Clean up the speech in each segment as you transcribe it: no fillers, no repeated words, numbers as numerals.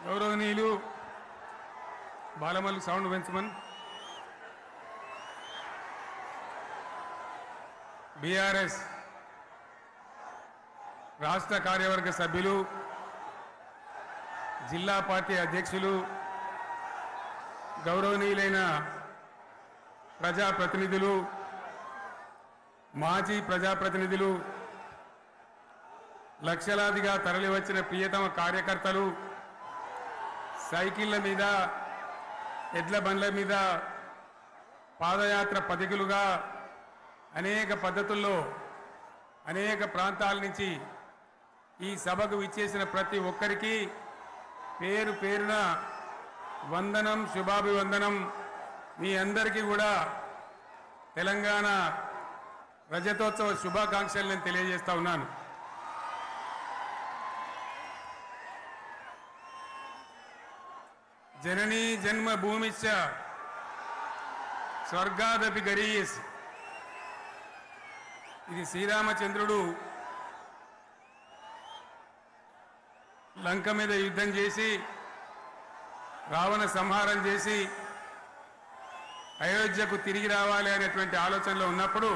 గౌరవనీయులు Balamallu sound పెంచమన్ BRS రాష్ట్ర కార్యవర్గ సభ్యులు జిల్లా పార్టీ అధ్యక్షులు గౌరవనీయులైన ప్రజాప్రతినిధులు మాజీ ప్రజాప్రతినిధులు లక్షలాదిగా తరలివచ్చిన ప్రియతమ కార్యకర్తలు సైకిళ్ల మీద ఎడ్ల బండ్ల మీద పాదయాత్ర పథికులుగా అనేక పద్ధతుల్లో అనేక ప్రాంతాల నుంచి ఈ సభకు విచ్చేసిన ప్రతి ఒక్కరికి పేరు పేరున వందనం శుభాభివందనం. మీ అందరికీ కూడా తెలంగాణ రజతోత్సవ శుభాకాంక్షలు నేను తెలియజేస్తా ఉన్నాను. జననీ జన్మభూమిశ్చ స్వర్గాదపి గరీయస్. ఇది శ్రీరామచంద్రుడు లంక మీద యుద్ధం చేసి రావణ సంహారం చేసి అయోధ్యకు తిరిగి రావాలి అనేటువంటి ఆలోచనలో ఉన్నప్పుడు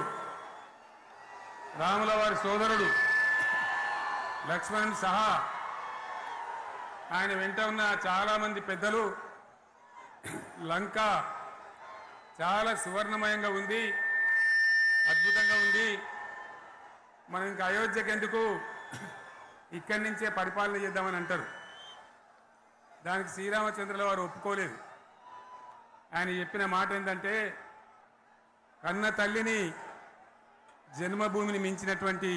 రాముల వారి సోదరుడు లక్ష్మణుని సహా ఆయన వెంట ఉన్న చాలామంది పెద్దలు లంక చాలా సువర్ణమయంగా ఉంది, అద్భుతంగా ఉంది, మనం ఇంకా అయోధ్యకు ఎందుకు ఇక్కడి నుంచే పరిపాలన చేద్దామని అంటారు. దానికి శ్రీరామచంద్రుల వారు ఒప్పుకోలేదు. ఆయన చెప్పిన మాట ఏంటంటే, కన్న తల్లిని జన్మభూమిని మించినటువంటి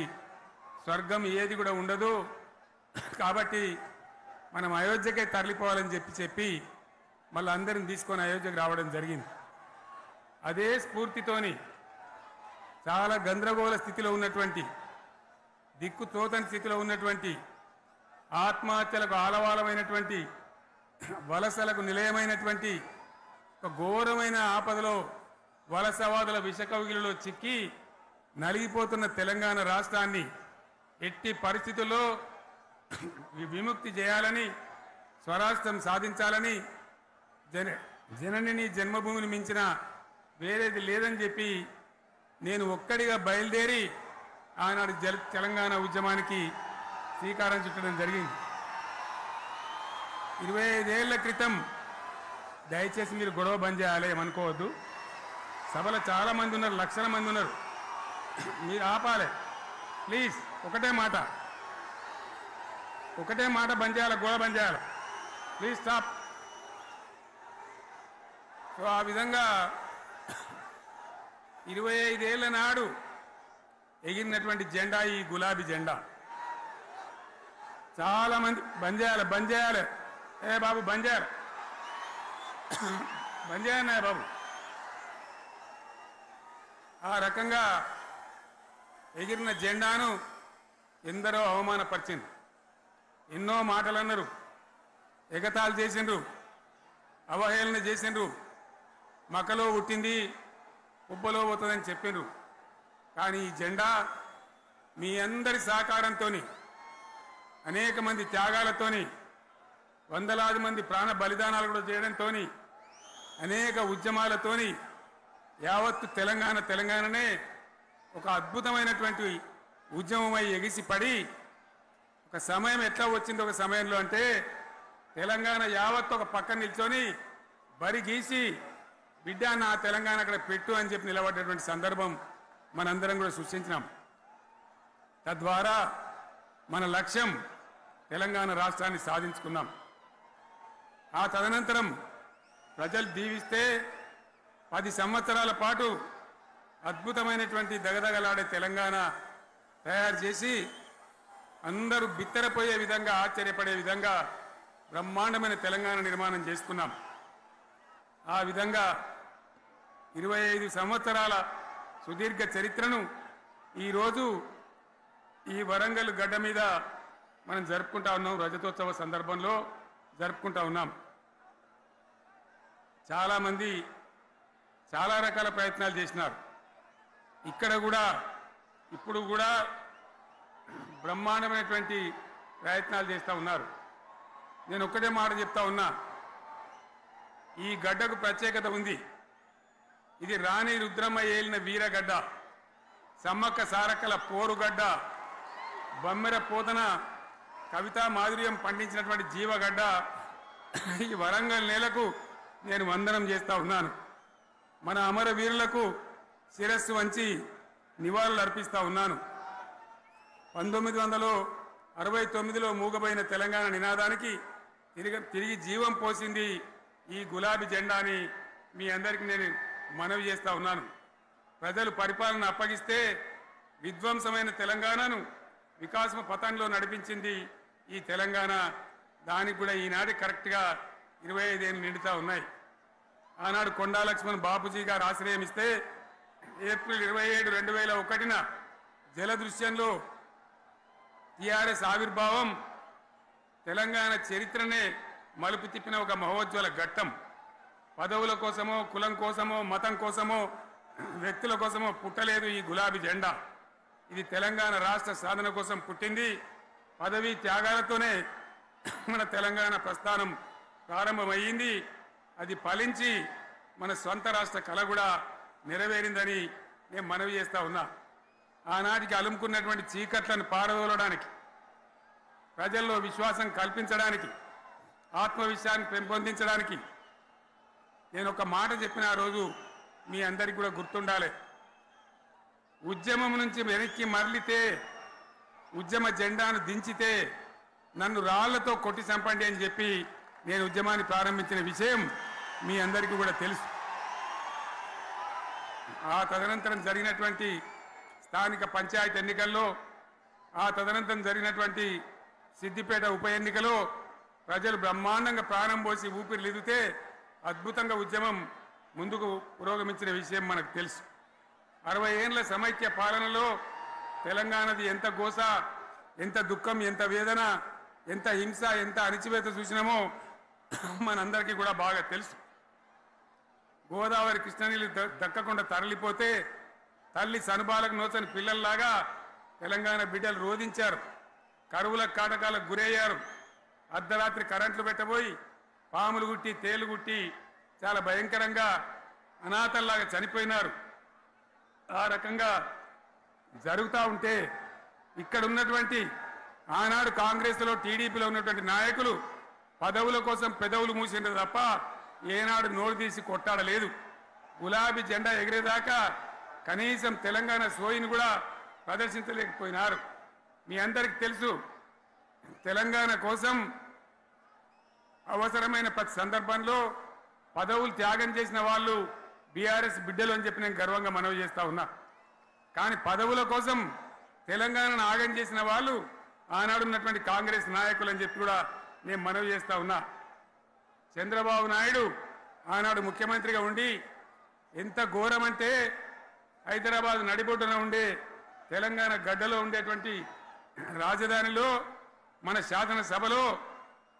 స్వర్గం ఏది కూడా ఉండదు, కాబట్టి మనం అయోధ్యకే తరలిపోవాలని చెప్పి మళ్ళీ అందరిని తీసుకొని అయోధ్యకు రావడం జరిగింది. అదే స్ఫూర్తితోని చాలా గందరగోళ స్థితిలో ఉన్నటువంటి దిక్కు తోతని స్థితిలో ఉన్నటువంటి ఆత్మహత్యలకు ఆలవాలమైనటువంటి వలసలకు నిలయమైనటువంటి ఒక ఘోరమైన ఆపదలో వలసవాదుల విషకవిగిలిలో చిక్కి నలిగిపోతున్న తెలంగాణ రాష్ట్రాన్ని ఎట్టి పరిస్థితుల్లో విముక్తి చేయాలని, స్వరాష్ట్రం సాధించాలని, జననిని జన్మభూమిని మించిన వేరేది లేదని చెప్పి నేను ఒక్కడిగా బయలుదేరి ఆనాడు తెలంగాణ ఉద్యమానికి శ్రీకారం చుట్టడం జరిగింది. 25 ఏళ్ల క్రితం, దయచేసి మీరు గొడవ బంద్ చేయాలి ఏమనుకోవద్దు, సభలో చాలా మంది ఉన్నారు, లక్షల మంది ఉన్నారు, మీరు ఆపాలి ప్లీజ్. ఒకటే మాట బంద్ చేయాలి, గొడవ బంద్ చేయాలి ప్లీజ్, స్టాప్. సో ఆ విధంగా 25 ఏళ్ల నాడు ఎగిరినటువంటి జెండా ఈ గులాబీ జెండా. చాలా మంది బంద్ చేయాలి, ఏ బాబు బంద్ చేయాలి బాబు. ఆ రకంగా ఎగిరిన జెండాను ఎందరో అవమానపరిచింది, ఎన్నో మాటలు అన్నారు, ఎగతాళి చేసిండ్రు, అవహేళన చేసిండ్రు, మకలో పుట్టింది ఉబ్బలో పోతుందని చెప్పిండ్రు. కానీ ఈ జెండా మీ అందరి సహకారంతో, అనేక మంది త్యాగాలతోని, వందలాది మంది ప్రాణ బలిదానాలు కూడా చేయడంతో, అనేక ఉద్యమాలతోని యావత్తు తెలంగాణనే ఒక అద్భుతమైనటువంటి ఉద్యమమై ఎగిసిపడి ఒక సమయం ఎట్లా వచ్చింది, ఒక సమయంలో అంటే తెలంగాణ యావత్తు ఒక పక్కన నిల్చొని బరి గీసి బిడ్డ నా తెలంగాణ అక్కడ పెట్టు అని చెప్పి నిలబడ్డటువంటి సందర్భం మనందరం కూడా సృష్టించినాం. తద్వారా మన లక్ష్యం తెలంగాణ రాష్ట్రాన్ని సాధించుకున్నాం. ఆ తదనంతరం ప్రజలు దీవిస్తే 10 సంవత్సరాల పాటు అద్భుతమైనటువంటి దగదగలాడే తెలంగాణ తయారు చేసి అందరూ బిత్తరపోయే విధంగా, ఆశ్చర్యపడే విధంగా బ్రహ్మాండమైన తెలంగాణ నిర్మాణం చేసుకున్నాం. ఆ విధంగా 25 సంవత్సరాల సుదీర్ఘ చరిత్రను ఈరోజు ఈ వరంగల్ గడ్డ మీద మనం జరుపుకుంటా ఉన్నాం, రజతోత్సవ సందర్భంలో జరుపుకుంటా ఉన్నాం. చాలామంది చాలా రకాల ప్రయత్నాలు చేసినారు. ఇక్కడ కూడా ఇప్పుడు కూడా బ్రహ్మాండమైనటువంటి ప్రయత్నాలు చేస్తూ ఉన్నారు. నేను ఒక్కటే మాట చెప్తా ఉన్నా, ఈ గడ్డకు ప్రత్యేకత ఉంది. ఇది రాణి రుద్రమ్మ ఏలిన వీరగడ్డ, సమ్మక్క సారక్కల పోరుగడ్డ, బమ్మెర పోతన కవితా మాధుర్యం పండించినటువంటి జీవగడ్డ. ఈ వరంగల్ నేలకు నేను వందనం చేస్తా ఉన్నాను. మన అమరవీరులకు శిరస్సు వంచి నివాళులు అర్పిస్తా ఉన్నాను. 1969లో మూగబోయిన తెలంగాణ నినాదానికి తిరిగి జీవం పోసింది ఈ గులాబీ జెండా అని మీ అందరికీ నేను మనవి చేస్తా ఉన్నాను. ప్రజలు పరిపాలన అప్పగిస్తే విధ్వంసమైన తెలంగాణను వికాసం పథంలో నడిపించింది ఈ తెలంగాణ. దానికి కూడా ఈనాటి కరెక్ట్గా 25 ఏళ్ళు నిండుతా ఉన్నాయి. ఆనాడు కొండా లక్ష్మణ్ బాపూజీ గారు ఆశ్రయం ఇస్తే ఏప్రిల్ 27, 2001న జలదృశ్యంలో టీఆర్ఎస్ ఆవిర్భావం తెలంగాణ చరిత్రనే మలుపు తిప్పిన ఒక మహోజ్వల ఘట్టం. పదవుల కోసమో, కులం కోసమో, మతం కోసమో, వ్యక్తుల కోసమో పుట్టలేదు ఈ గులాబీ జెండా. ఇది తెలంగాణ రాష్ట్ర సాధన కోసం పుట్టింది. పదవీ త్యాగాలతోనే మన తెలంగాణ ప్రస్థానం ప్రారంభమయ్యింది. అది ఫలించి మన సొంత రాష్ట్ర కళ కూడా నెరవేరిందని నేను మనవి చేస్తా ఉన్నా. ఆనాటికి అలుముకున్నటువంటి చీకట్లను పారదోలడానికి, ప్రజల్లో విశ్వాసం కల్పించడానికి, ఆత్మవిశ్వాసాన్ని పెంపొందించడానికి నేను ఒక మాట చెప్పిన ఆ రోజు మీ అందరికీ కూడా గుర్తుండాలి. ఉద్యమం నుంచి వెనక్కి మరలితే, ఉద్యమ జెండాను దించితే నన్ను రాళ్లతో కొట్టి చంపండి అని చెప్పి నేను ఉద్యమాన్ని ప్రారంభించిన విషయం మీ అందరికీ కూడా తెలుసు. ఆ తదనంతరం జరిగినటువంటి స్థానిక పంచాయతీ ఎన్నికల్లో, ఆ తదనంతరం జరిగినటువంటి సిద్దిపేట ఉప ఎన్నికలో ప్రజలు బ్రహ్మాండంగా ప్రాణం పోసి ఊపిరిలిదితే అద్భుతంగా ఉద్యమం ముందుకు పురోగమించిన విషయం మనకు తెలుసు. 60 ఏళ్ల సమైక్య పాలనలో తెలంగాణది ఎంత గోస, ఎంత దుఃఖం, ఎంత వేదన, ఎంత హింస, ఎంత అణిచివేత చూసినామో మనందరికీ కూడా బాగా తెలుసు. గోదావరి కృష్ణనీళ్ళు దక్కకుండా తరలిపోతే తల్లి సనుబాలకు నోచని పిల్లల్లాగా తెలంగాణ బిడ్డలు రోధించారు. కరువుల కాటకాలకు గురయ్యారు. అర్ధరాత్రి కరెంట్లు పెట్టబోయి పాములు గుట్టి, తేలు గుట్టి చాలా భయంకరంగా అనాథల్లాగా చనిపోయినారు. ఆ రకంగా జరుగుతూ ఉంటే ఇక్కడ ఉన్నటువంటి ఆనాడు కాంగ్రెస్లో, టీడీపీలో ఉన్నటువంటి నాయకులు పదవుల కోసం పెదవులు మూసిండ్రు తప్ప ఏనాడు నోరు తీసి కొట్టాడలేదు. గులాబీ జెండా ఎగిరేదాకా కనీసం తెలంగాణ సోయిని కూడా ప్రదర్శించలేకపోయినారు. మీ అందరికీ తెలుసు, తెలంగాణ కోసం అవసరమైన ప్రతి సందర్భంలో పదవులు త్యాగం చేసిన వాళ్ళు బీఆర్ఎస్ బిడ్డలు అని చెప్పి నేను గర్వంగా మనవి చేస్తా ఉన్నా. కానీ పదవుల కోసం తెలంగాణను ఆగం చేసిన వాళ్ళు ఆనాడు ఉన్నటువంటి కాంగ్రెస్ నాయకులు అని చెప్పి కూడా నేను మనవి చేస్తా ఉన్నా. చంద్రబాబు నాయుడు ఆనాడు ముఖ్యమంత్రిగా ఉండి ఎంత ఘోరమంటే హైదరాబాద్ నడిబొడ్డున ఉండే తెలంగాణ గడ్డలో ఉండేటువంటి రాజధానిలో మన శాసనసభలో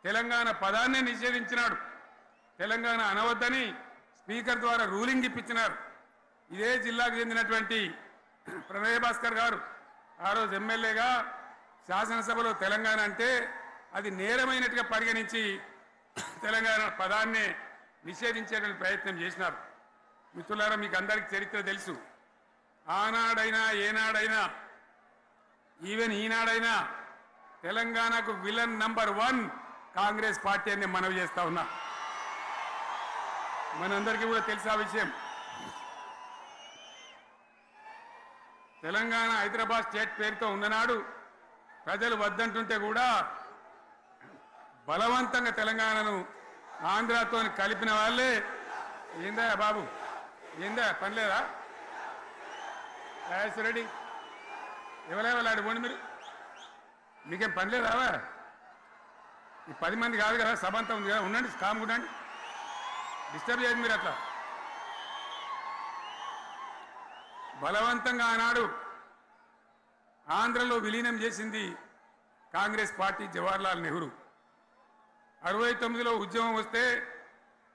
తెలంగాణ పదాన్ని నిషేధించినాడు. తెలంగాణ అనవద్దని స్పీకర్ ద్వారా రూలింగ్ ఇప్పించినారు. ఇదే జిల్లాకు చెందినటువంటి ప్రణయ్ భాస్కర్ గారు ఆ రోజు ఎమ్మెల్యేగా శాసనసభలో తెలంగాణ అంటే అది నేరమైనట్టుగా పరిగణించి తెలంగాణ పదాన్ని నిషేధించేటువంటి ప్రయత్నం చేసినారు. మిత్రులారా, మీకు అందరికీ చరిత్ర తెలుసు. ఆనాడైనా, ఏనాడైనా, ఈవెన్ ఈనాడైనా తెలంగాణకు విలన్ నంబర్ 1 కాంగ్రెస్ పార్టీ అని మనవి చేస్తా ఉన్నా. మనందరికీ కూడా తెలుసు ఆ విషయం. తెలంగాణ హైదరాబాద్ స్టేట్ పేరుతో ఉన్ననాడు ప్రజలు వద్దంటుంటే కూడా బలవంతంగా తెలంగాణను ఆంధ్రాతో కలిపిన వాళ్ళే. ఏందా బాబు, ఏందా పనిలేదా? రెడ్డి ఎవరెవరు పోండి, మీరు మీకేం పనిలేదా? ఈ 10 మంది కాదు కదా, సభ అంతా ఉంది కదా, ఉండండి, కామ్ ఉండండి, డిస్టర్బ్ చేయండి మీరు. అట్లా బలవంతంగా ఆనాడు ఆంధ్రలో విలీనం చేసింది కాంగ్రెస్ పార్టీ, జవహర్లాల్ నెహ్రూ. 69లో ఉద్యమం వస్తే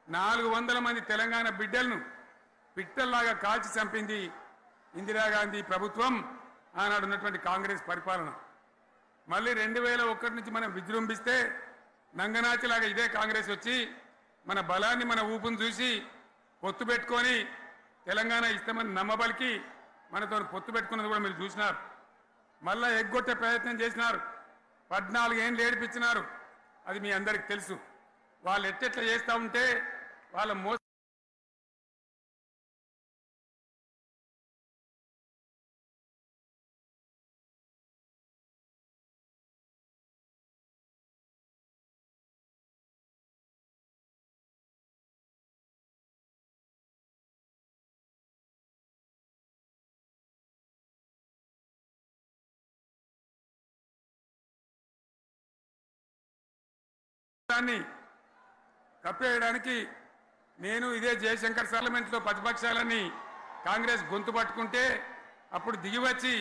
400 మంది తెలంగాణ బిడ్డలను పిట్టల్లాగా కాల్చి చంపింది ఇందిరాగాంధీ ప్రభుత్వం, ఆనాడు ఉన్నటువంటి కాంగ్రెస్ పరిపాలన. మళ్ళీ 2001 నుంచి మనం విజృంభిస్తే నంగనాచిలాగా ఇదే కాంగ్రెస్ వచ్చి మన బలాన్ని మన ఊపును చూసి పొత్తు పెట్టుకొని తెలంగాణ ఇస్తామని నమ్మబలికి మనతో పొత్తు పెట్టుకున్నది కూడా మీరు చూసినారు. మళ్ళా ఎగ్గొట్టే ప్రయత్నం చేసినారు. 14 ఏళ్ళు ఏడిపించినారు. అది మీ అందరికి తెలుసు. వాళ్ళు ఎట్టెట్లా చేస్తూ ఉంటే వాళ్ళ కప్పేయడానికి నేను ఇదే జయశంకర్ పార్లమెంట్లో ప్రతిపక్షాలని కాంగ్రెస్ గొంతు పట్టుకుంటే అప్పుడు దిగివచ్చి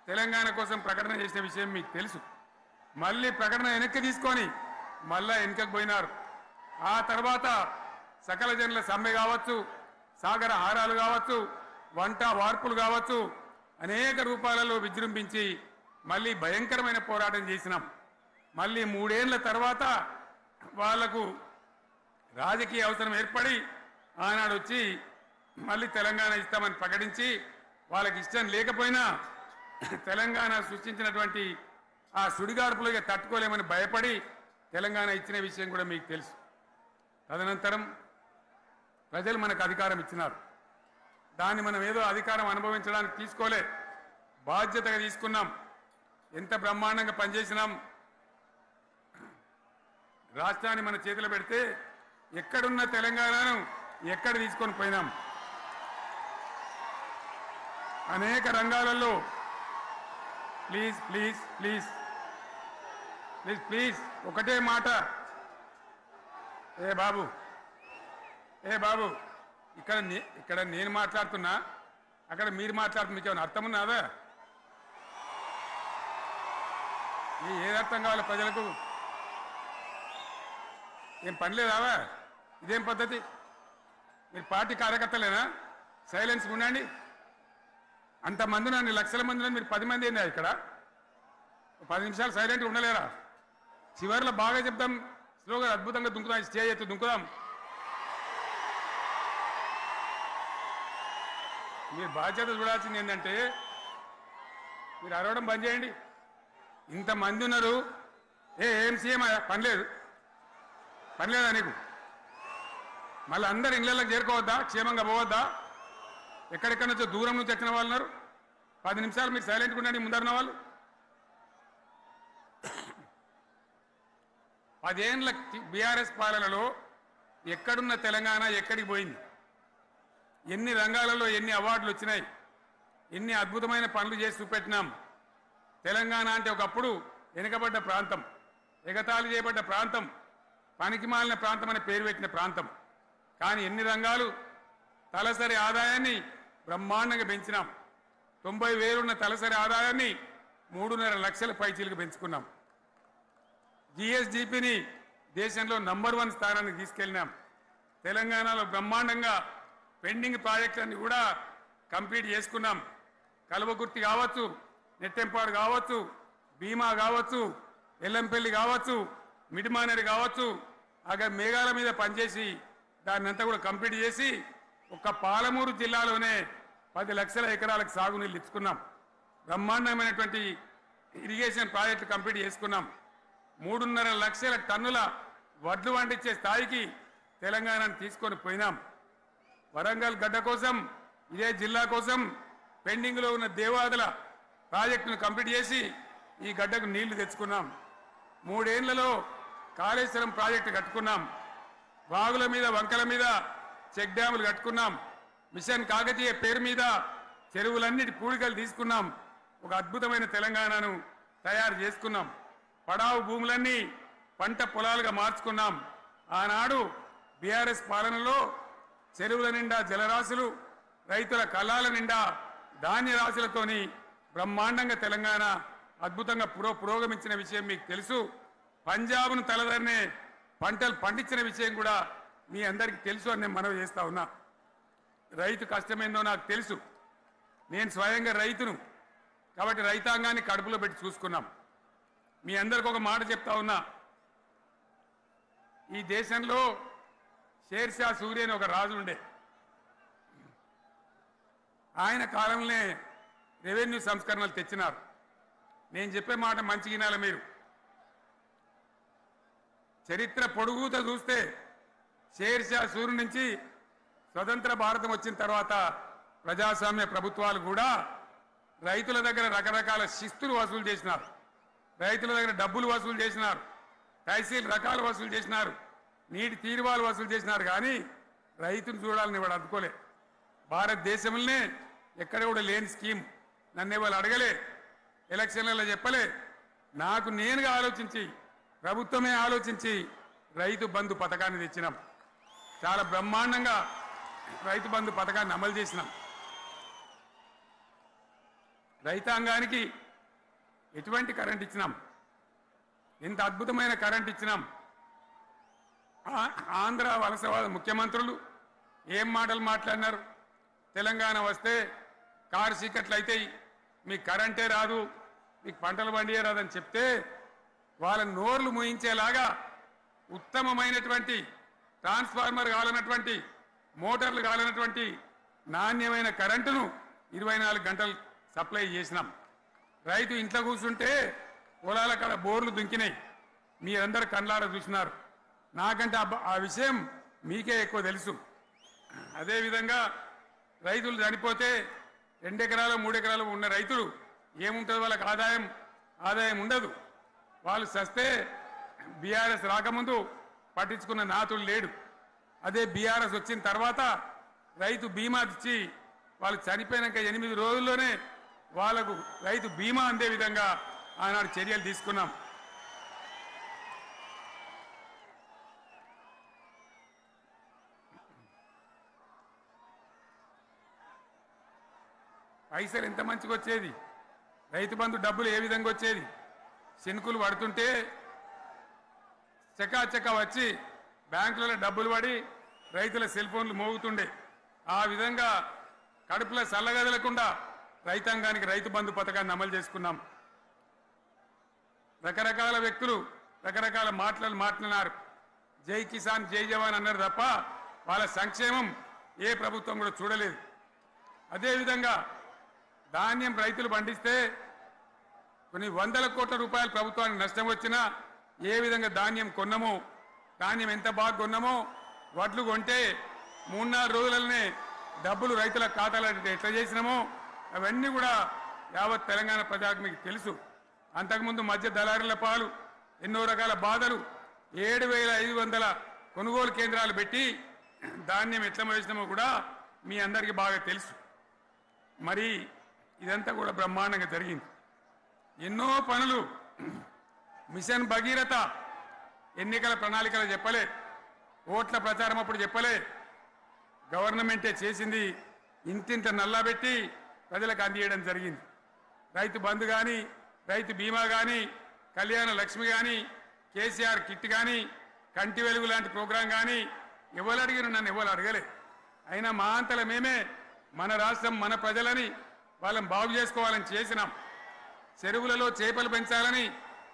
తెలంగాణ కోసం ప్రకటన చేసిన విషయం మీకు తెలుసు. మళ్ళీ ప్రకటన వెనక్కి తీసుకొని మళ్ళా వెనుకకు పోయినారు. ఆ తర్వాత సకల జనుల సమ్మె కావచ్చు, సాగర హారాలు కావచ్చు, వంట వార్పులు కావచ్చు, అనేక రూపాలలో విజృంభించి మళ్ళీ భయంకరమైన పోరాటం చేసినాం. మళ్ళీ 3 ఏళ్ల తర్వాత వాళ్లకు రాజకీయ అవసరం ఏర్పడి ఆనాడు వచ్చి మళ్ళీ తెలంగాణ ఇస్తామని ప్రకటించి వాళ్ళకి ఇష్టం లేకపోయినా తెలంగాణ సృష్టించినటువంటి ఆ సుడిగార్పులుగా తట్టుకోలేమని భయపడి తెలంగాణ ఇచ్చిన విషయం కూడా మీకు తెలుసు. తదనంతరం ప్రజలు మనకు అధికారం ఇచ్చినారు. దాన్ని మనం ఏదో అధికారం అనుభవించడానికి తీసుకోలే, బాధ్యతగా తీసుకున్నాం. ఎంత బ్రహ్మాండంగా పనిచేసినాం. రాష్ట్రాన్ని మన చేతిలో పెడితే ఎక్కడున్న తెలంగాణను ఎక్కడ తీసుకొని పోయినాం. అనేక రంగాలలో please please please please please ఒకటే మాట. ఏ బాబు ఇక్కడ నేను మాట్లాడుతున్నా, అక్కడ మీరు మాట్లాడుతున్నా, మీకు ఏమైనా అర్థం ఉన్నదా? ఏది అర్థం కావాలి ప్రజలకు? ఏం పని లేదావా? ఇదేం పద్ధతి? మీరు పార్టీ కార్యకర్తలేనా? సైలెన్స్ ఉండండి. అంతమంది నన్ను లక్షల మంది, మీరు 10 మంది ఏందా ఇక్కడ? 10 నిమిషాలు సైలెంట్గా ఉండలేరా? చివరిలో బాగా చెప్దాం, స్లోగా అద్భుతంగా దుంకుదాం, స్టేజ్ ఎత్తు దుంకుదాం. మీరు బాధ్యత చూడాల్సింది ఏంటంటే మీరు అరవడం బంద్ చేయండి. ఇంతమంది ఉన్నారు. ఏం సీఎం పనిలేదా నీకు? మళ్ళీ అందరు ఇళ్ళకి చేరుకోవద్దా? క్షేమంగా పోవద్దా? ఎక్కడెక్కడి నుంచో దూరం నుంచి వచ్చిన వాళ్ళు ఉన్నారు. 10 నిమిషాలు మీరు సైలెంట్గా ఉండండి. ముందరిన వాళ్ళు 10 ఏళ్ళ బీఆర్ఎస్ పాలనలో ఎక్కడున్న తెలంగాణ ఎక్కడికి పోయింది? ఎన్ని రంగాలలో ఎన్ని అవార్డులు వచ్చినాయి? ఎన్ని అద్భుతమైన పనులు చేసి చూపెట్టినాం. తెలంగాణ అంటే ఒకప్పుడు వెనుకబడ్డ ప్రాంతం, ఎగతాళి చేయబడ్డ ప్రాంతం, పనికిమాలిన ప్రాంతం అనే పేరు పెట్టిన ప్రాంతం. కానీ ఎన్ని రంగాలు, తలసరి ఆదాయాన్ని బ్రహ్మాండంగా పెంచినాం. 90,000 ఉన్న తలసరి ఆదాయాన్ని 3.5 లక్షల పైచీలకు పెంచుకున్నాం. జిఎస్డిపిని దేశంలో నంబర్ 1 స్థానానికి తీసుకెళ్ళినాం. తెలంగాణలో బ్రహ్మాండంగా పెండింగ్ ప్రాజెక్టులన్నీ కూడా కంప్లీట్ చేసుకున్నాం. కల్వకుర్తి కావచ్చు, నెట్టెంపాడు కావచ్చు, భీమా కావచ్చు, ఎల్లంపల్లి కావచ్చు, మిడిమానేరు కావచ్చు, అక్కడ మేఘాల మీద పనిచేసి దాన్ని అంతా కూడా కంప్లీట్ చేసి ఒక్క పాలమూరు జిల్లాలోనే 10 లక్షల ఎకరాలకు సాగునీళ్ళు ఇచ్చుకున్నాం. బ్రహ్మాండమైనటువంటి ఇరిగేషన్ ప్రాజెక్టు కంప్లీట్ చేసుకున్నాం. 3.5 లక్షల టన్నుల వడ్లు పండించే స్థాయికి తెలంగాణను తీసుకొని పోయినాం. వరంగల్ గడ్డ కోసం, ఇదే జిల్లా కోసం పెండింగ్లో ఉన్న దేవాదుల ప్రాజెక్టును కంప్లీట్ చేసి ఈ గడ్డకు నీళ్లు తెచ్చుకున్నాం. 3 ఏళ్లలో కాళేశ్వరం ప్రాజెక్టు కట్టుకున్నాం. వాగుల మీద, వంకల మీద చెక్ డ్యాములు కట్టుకున్నాం. మిషన్ కాకతీయ పేరు మీద చెరువులన్నిటి పూడికలు తీసుకున్నాం. ఒక అద్భుతమైన తెలంగాణను తయారు చేసుకున్నాం. పడావు భూములన్నీ పంట పొలాలుగా మార్చుకున్నాం. ఆనాడు బీఆర్ఎస్ పాలనలో చెరువుల నిండా జలరాశులు, రైతుల కళ్ళాల నిండా ధాన్య రాశులతోని బ్రహ్మాండంగా తెలంగాణ అద్భుతంగా పురోగమించిన విషయం మీకు తెలుసు. పంజాబ్ను తలదన్నే పంటలు పండించిన విషయం కూడా మీ అందరికీ తెలుసు అని నేను మనవి చేస్తా ఉన్నా. రైతు కష్టమేందో నాకు తెలుసు. నేను స్వయంగా రైతును కాబట్టి రైతాంగాన్ని కడుపులో పెట్టి చూసుకున్నాం. మీ అందరికి ఒక మాట చెప్తా ఉన్నా, ఈ దేశంలో షేర్షా సూరి అని ఒక రాజు ఉండే. ఆయన కాలంలోనే రెవెన్యూ సంస్కరణలు తెచ్చినారు. నేను చెప్పే మాట మంచి వినాలి మీరు. చరిత్ర పొడుగుతో చూస్తే షేర్షా సూరి నుంచి స్వతంత్ర భారతం వచ్చిన తర్వాత ప్రజాస్వామ్య ప్రభుత్వాలు కూడా రైతుల దగ్గర రకరకాల శిస్తులు వసూలు చేసినారు, రైతుల దగ్గర డబ్బులు వసూలు చేసినారు, తహసీల్ రకాలు వసూలు చేసినారు, నీటి తీరువాలు వసూలు చేసినారు. కానీ రైతును చూడాలని వాడు అందుకోలే. భారతదేశంలోనే ఎక్కడ కూడా లేని స్కీమ్. నన్ను వాళ్ళు అడగలే, ఎలక్షన్లలో చెప్పలే. నాకు నేనుగా ఆలోచించి ప్రభుత్వమే ఆలోచించి రైతు బంధు పథకాన్ని తెచ్చినాం. చాలా బ్రహ్మాండంగా రైతు బంధు పథకాన్ని అమలు చేసినాం. రైతాంగానికి ఎటువంటి కరెంట్ ఇచ్చినాం, ఎంత అద్భుతమైన కరెంట్ ఇచ్చినాం. ఆంధ్ర వలసవాద ముఖ్యమంత్రులు ఏం మాటలు మాట్లాడినారు. తెలంగాణ వస్తే కారు చీకట్లు అవుతాయి, మీకు కరెంటే రాదు, మీకు పంటలు పండియే రాదని చెప్తే వాళ్ళ నోర్లు మూయించేలాగా ఉత్తమమైనటువంటి ట్రాన్స్ఫార్మర్ కావాలన్నటువంటి మోటార్లు కావాలన్నటువంటి నాణ్యమైన కరెంటును 24 గంటలు సప్లై చేసినాం. రైతు ఇంట్లో కూర్చుంటే పొలాల కాడ బోర్లు దుంకినాయి. మీరందరూ కళ్ళారా చూసినారు. నాకంటే ఆ విషయం మీకే ఎక్కువ తెలుసు. అదేవిధంగా రైతులు చనిపోతే 2 ఎకరాలు 3 ఎకరాలు ఉన్న రైతులు ఏముంటుంది, వాళ్ళకి ఆదాయం ఉండదు. వాళ్ళు సస్తే బీఆర్ఎస్ రాకముందు పట్టించుకున్న నాతులు లేడు. అదే బీఆర్ఎస్ వచ్చిన తర్వాత రైతు బీమా ఇచ్చి వాళ్ళు చనిపోయినాక 8 రోజుల్లోనే వాళ్లకు రైతు బీమా అందే విధంగా ఆనాడు చర్యలు తీసుకున్నాం. పైసలు ఎంత మంచిగా వచ్చేది, రైతు బంధు డబ్బులు ఏ విధంగా వచ్చేది. శనుకులు పడుతుంటే చకాచకా వచ్చి బ్యాంకులలో డబ్బులు పడి రైతుల సెల్ ఫోన్లు మోగుతుండే. ఆ విధంగా కడుపులో చల్లగదలకుండా రైతాంగానికి రైతు బంధు పథకాన్ని అమలు చేసుకున్నాం. రకరకాల వ్యక్తులు రకరకాల మాట్లాడినారు. జై కిసాన్ జై జవాన్ అన్నారు తప్ప వాళ్ళ సంక్షేమం ఏ ప్రభుత్వం కూడా చూడలేదు. అదేవిధంగా ధాన్యం రైతులు పండిస్తే కొన్ని 100 కోట్ల రూపాయలు ప్రభుత్వానికి నష్టం వచ్చినా ఏ విధంగా ధాన్యం కొన్నామో, ధాన్యం ఎంత బాగా కొన్నామో, వడ్లు కొంటే 3-4 రోజులనే డబ్బులు రైతుల ఖాతాలో ఎట్లా చేసినామో అవన్నీ కూడా యావత్ తెలంగాణ ప్రజలకు మీకు తెలుసు. అంతకుముందు మధ్య దళారుల పాలు ఎన్నో రకాల బాధలు, 7,500 కొనుగోలు కేంద్రాలు పెట్టి ధాన్యం ఎట్లా వేసినామో కూడా మీ అందరికీ బాగా తెలుసు. మరి ఇదంతా కూడా బ్రహ్మాండంగా జరిగింది. ఎన్నో పనులు, మిషన్ భగీరథ ఎన్నికల ప్రణాళికలు చెప్పలే, ఓట్ల ప్రచారం అప్పుడు చెప్పలే, గవర్నమెంటే చేసింది. ఇంతింత నల్లబెట్టి ప్రజలకు అందియడం జరిగింది. రైతు బంధు కానీ, రైతు బీమా కానీ, కళ్యాణ లక్ష్మి కానీ, కేసీఆర్ కిట్ కానీ, కంటి వెలుగు లాంటి ప్రోగ్రాం కానీ ఎవరు అడిగిన నన్ను ఎవరు అడగలే. అయినా మా అంతల మేమే మన రాష్ట్రం మన ప్రజలని వాళ్ళని బాగు చేసుకోవాలని చేసినాం. చెరువులలో చేపలు పెంచాలని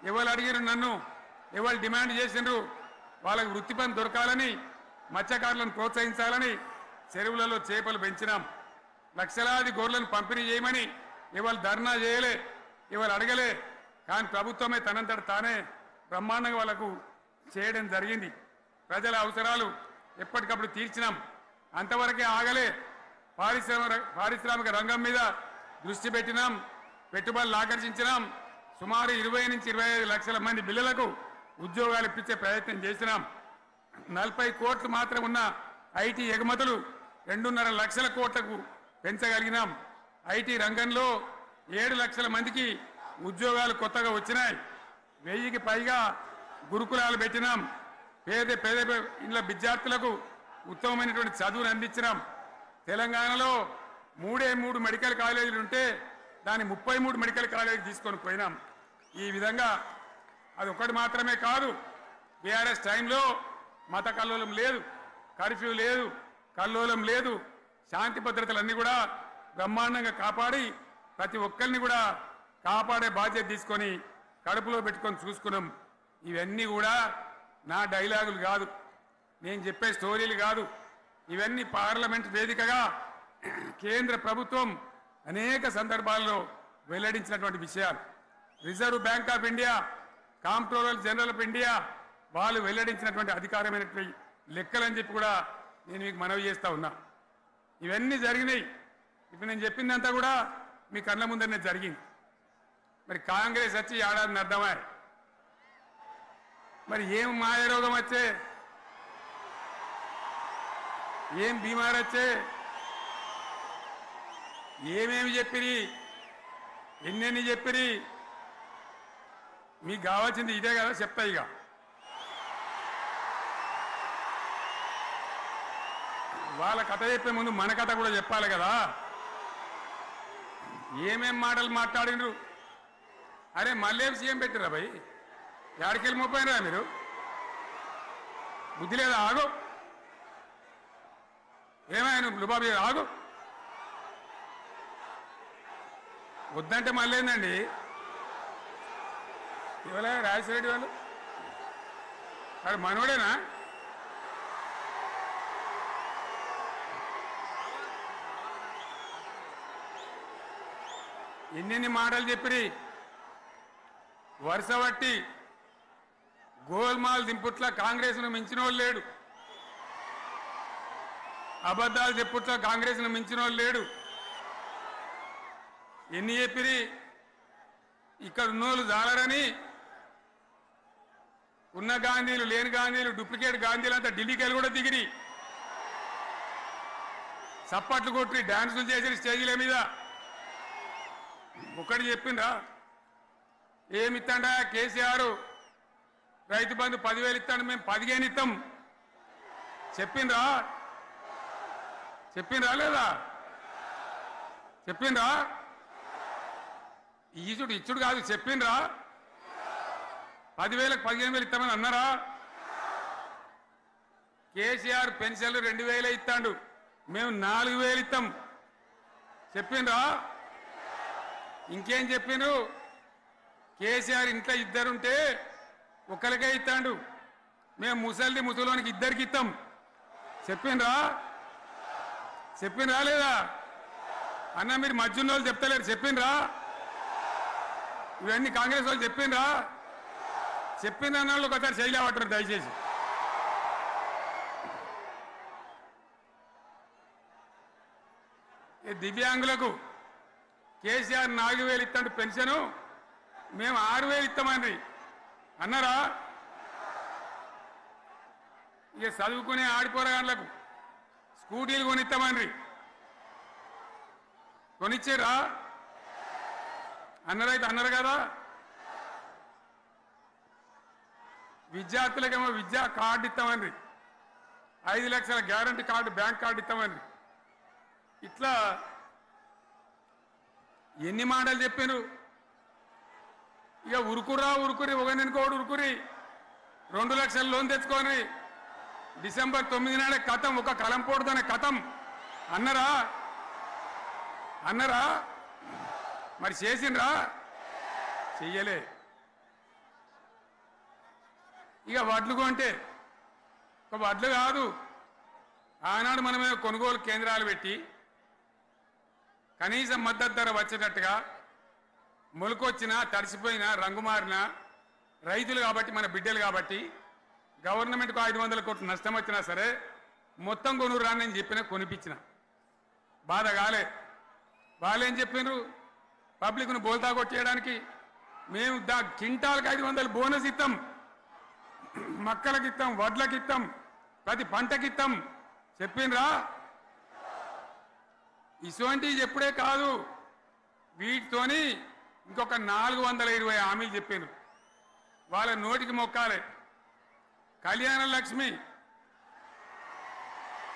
ఎవరు అడిగిన నన్ను, ఎవరు డిమాండ్ చేసినారు, వాళ్ళకు వృత్తి పని దొరకాలని, మత్స్యకారులను ప్రోత్సహించాలని చెరువులలో చేపలు పెంచినాం. లక్షలాది గొర్రెలను పంపిణీ చేయమని ఎవరు ధర్నా చేయలే, ఎవరు అడగలే. కానీ ప్రభుత్వమే తనంతట తానే బ్రహ్మాండంగా వాళ్ళకు చేయడం జరిగింది. ప్రజల అవసరాలు ఎప్పటికప్పుడు తీర్చినాం. అంతవరకే ఆగలే. పారిశ్రామిక రంగం మీద దృష్టి పెట్టినాం, పెట్టుబడులు ఆకర్షించినాం. సుమారు 20 నుంచి 25 లక్షల మంది పిల్లలకు ఉద్యోగాలు ఇప్పించే ప్రయత్నం చేసినాం. 40 కోట్లు మాత్రం ఉన్న ఐటీ ఎగుమతులు 2.5 లక్షల కోట్లకు పెంచగలిగినాం. ఐటీ రంగంలో 7 లక్షల మందికి ఉద్యోగాలు కొత్తగా వచ్చినాయి. 1000కి పైగా గురుకులాలు పెట్టినాం. పేద ఇళ్ళ విద్యార్థులకు ఉత్తమమైనటువంటి చదువును అందించినాం. తెలంగాణలో 3 మెడికల్ కాలేజీలు ఉంటే దాన్ని 33 మెడికల్ కాలేజీలు తీసుకొని పోయినాం. ఈ విధంగా అది ఒకటి మాత్రమే కాదు, బీఆర్ఎస్ టైంలో మత కల్లోలం లేదు, కర్ఫ్యూ లేదు, కల్లోలం లేదు, శాంతి భద్రతలన్నీ కూడా బ్రహ్మాండంగా కాపాడి ప్రతి ఒక్కరిని కూడా కాపాడే బాధ్యత తీసుకొని కడుపులో పెట్టుకొని చూసుకున్నాం. ఇవన్నీ కూడా నా డైలాగులు కాదు, నేను చెప్పే స్టోరీలు కాదు. ఇవన్నీ పార్లమెంట్ వేదికగా కేంద్ర ప్రభుత్వం అనేక సందర్భాల్లో వెల్లడించినటువంటి విషయాలు. Reserve bank of India, comptroller general of India వాళ్ళు వెల్లడించినటువంటి అధికారమైనటువంటి లెక్కలని చెప్పి కూడా నేను మీకు మనవి చేస్తా ఉన్నా. ఇవన్నీ జరిగినాయి. ఇప్పుడు నేను చెప్పిందంతా కూడా మీ కళ్ళ ముందరనే జరిగింది. మరి కాంగ్రెస్ వచ్చి ఏడాదిని అర్థమా? మరి ఏం మాయరోగం వచ్చే, ఏం బీమారు వచ్చే, ఏమేమి చెప్పిరి, ఎన్నెన్ని చెప్పిరి, మీకు కావాల్సింది ఇదే కదా. చెప్తా ఇక వాళ్ళ కథ చెప్పే ముందు మన కథ కూడా చెప్పాలి కదా. ఏమేం మాటలు మాట్లాడినరు. అరే మళ్ళీ సీఎం పెట్టిరా భయ్, ఏడకెళ్ళి మోపోయినరా మీరు? బుద్ధి లేదా? ఆగు. ఏమైనా లుబాబీ ఆగు. వద్దంటే మళ్ళీ ఏందండి ఇవాళ రాజశేఖర వాళ్ళు వాడు మనోడేనా? ఎన్నెన్ని మాటలు చెప్పిరి. వరుస బట్టి గోల్మాల్ దింపుట్ల కాంగ్రెస్ను మించిన వాళ్ళు లేడు, అబద్ధాలు చెప్పుట్ల కాంగ్రెస్ను మించిన వాళ్ళు లేడు. ఎన్ని చెప్పిరి. ఇక్కడ ఉన్నోళ్ళు జాలరని ఉన్న గాంధీలు లేని గాంధీలు డూప్లికేట్ గాంధీలు అంతా ఢిల్లీకి కూడా దిగిరి, చప్పట్లు కొట్టి డాన్సులు చేసిన స్టేజీల మీద. ఒకటి చెప్పిండ్రా, ఏమిత్తాడా కేసీఆర్ రైతు బంధు 10,000 ఇస్తాడు, మేము 15 ఇస్తాం చెప్పిండ్రా? చెప్పిండ్రా లేదా? చెప్పిండ్రా? ఇచ్చుడు కాదు, చెప్పిండ్రా? 10,000కు 15,000 ఇస్తామని అన్నారా? కేసీఆర్ పెన్షన్లు 2,000 ఇస్తాడు, మేము 4,000 ఇస్తాం చెప్పిండ్రా? ఇంకేం చెప్పిండ్రు? కేసీఆర్ ఇంట్లో ఇద్దరుంటే ఒకరికే ఇస్తాడు, మేము ముసలోనికి ఇద్దరికి ఇస్తాం చెప్పిండ్రా? చెప్పిండ్రా లేదా అన్న? మీరు మధ్యన్న వాళ్ళు చెప్తలేరు, చెప్పిండ్రా? ఇవన్నీ కాంగ్రెస్ వాళ్ళు చెప్పిండ్రా? చెప్పింది అన్న వాళ్ళు ఒకసారి చేయలేవట్టారు దయచేసి. దివ్యాంగులకు కేసీఆర్ 4,000 ఇస్తాడు పెన్షను, మేము 6,000 ఇస్తామండి అన్నారా? ఇక చదువుకునే ఆడిపోరగాళ్ళకు స్కూటీలు కొనిస్తామండి, కొనిచ్చారా? అన్నారైతే అన్నారు కదా. విద్యార్థులకేమో విద్యా కార్డు ఇస్తామండి, 5 లక్షల గ్యారంటీ కార్డు, బ్యాంక్ కార్డు ఇస్తామండి. ఇట్లా ఎన్ని మాటలు చెప్పారు. ఇక ఉరుకురి ఒకరినికోడు ఉరుకురి 2 లక్షల లోన్ తెచ్చుకొని డిసెంబర్ 9 నాడే కథం, ఒక కలంపోటుతోనే కథం అన్నరా? అన్నరా? మరి చేసిండ్రా? చెయ్యలే. ఇక వడ్లు కొంటే ఒక వడ్లు కాదు, ఆనాడు మనమే కొనుగోలు కేంద్రాలు పెట్టి కనీసం మద్దతు ధర వచ్చేటట్టుగా మొలకొచ్చినా తడిసిపోయినా రంగు మారినా రైతులు కాబట్టి మన బిడ్డలు కాబట్టి గవర్నమెంట్కు 500 కోట్లు నష్టం వచ్చినా సరే మొత్తం కొనురు రాని నేను చెప్పినా కొనిపించిన. బాధ కాలే. వాళ్ళేం చెప్పిండ్రు? పబ్లిక్ను బోల్తా కొట్టేయడానికి మేము కింటాలకు 500 బోనస్ ఇస్తాం, మక్కలకి ఇస్తాం, వడ్లకి ఇస్తాం, ప్రతి పంటకి ఇస్తాం చెప్పిండ్రా? ఇటువంటివి చెప్పుడే కాదు, వీటితోని ఇంకొక 420 హామీలు చెప్పాను. వాళ్ళ నోటికి మొక్కాలే. కళ్యాణ లక్ష్మి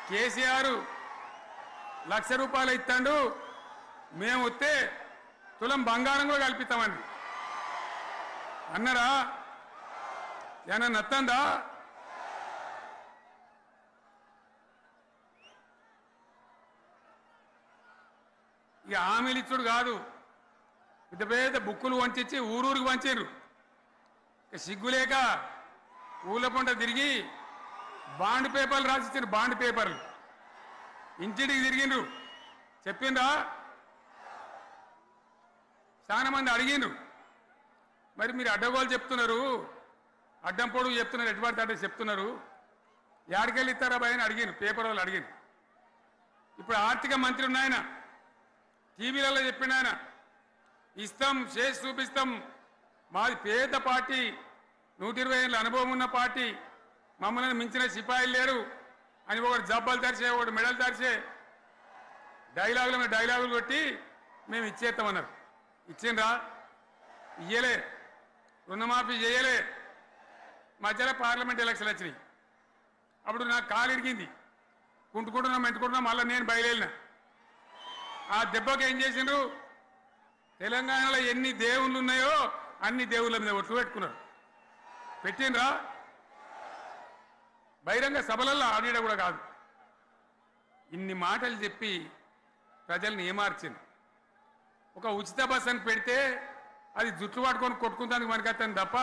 కేసీఆర్ 1,00,000 రూపాయలు ఇస్తాడు, మేము వస్తే తులం బంగారం కూడా కల్పిస్తామండి అన్నారా? ఏమన్నా నత్తందా? ఇక హామీలు ఇచ్చుడు కాదు, పెద్ద పెద్ద బుక్కులు వంచి ఊరూరికి వంచారు. సిగ్గులేక ఊళ్ళ పంట తిరిగి బాండ్ పేపర్లు రాసిచ్చారు. బాండ్ పేపర్లు ఇంటింటికి తిరిగిండ్రు. చెప్పిండ్రా? చాలా మంది అడిగిండ్రు. మరి మీరు అడ్డగోలు చెప్తున్నారు, అడ్డం పొడుగు చెప్తున్నారు, ఎటువంటి అడ్డ చెప్తున్నారు, యాడికెళ్ళి ఇస్తారా భయ అని అడిగిండ్రు. పేపర్ వాళ్ళు అడిగిండ్రు. ఇప్పుడు ఆర్థిక మంత్రి ఉన్నాయన టీవీలలో చెప్పిండు, ఆయన ఇస్తాం చేసి చూపిస్తాం, మాది పేద పార్టీ, 120 ఏళ్ళ అనుభవం ఉన్న పార్టీ, మమ్మల్ని మించిన సిపాయిలు లేరు అని ఒకటి జబ్బలు తెరిచే, ఒకటి మెడలు తెరిచే డైలాగులు కొట్టి మేము ఇచ్చేస్తామన్నారు. ఇచ్చిండ్రా? ఇయ్యలే. రుణమాఫీ చేయలే. మధ్యలో పార్లమెంట్ ఎలక్షన్లు వచ్చినాయి. అప్పుడు నాకు కాలు ఇరిగింది. మెంటుకుంటున్నాం మళ్ళీ నేను బయలుదేరిన. ఆ దెబ్బకి ఏం చేసిండ్రు? తెలంగాణలో ఎన్ని దేవుళ్ళు ఉన్నాయో అన్ని దేవుళ్ళ మీద ఒట్లు పెట్టుకున్నారు. పెట్టిండ్రా? బహిరంగ సభలలో ఆడిడ కూడా కాదు. ఇన్ని మాటలు చెప్పి ప్రజల్ని ఏమార్చింది. ఒక ఉచిత బస్ అని పెడితే అది జుట్లు పట్టుకొని కొట్టుకుందానికి మనకత్తాను తప్ప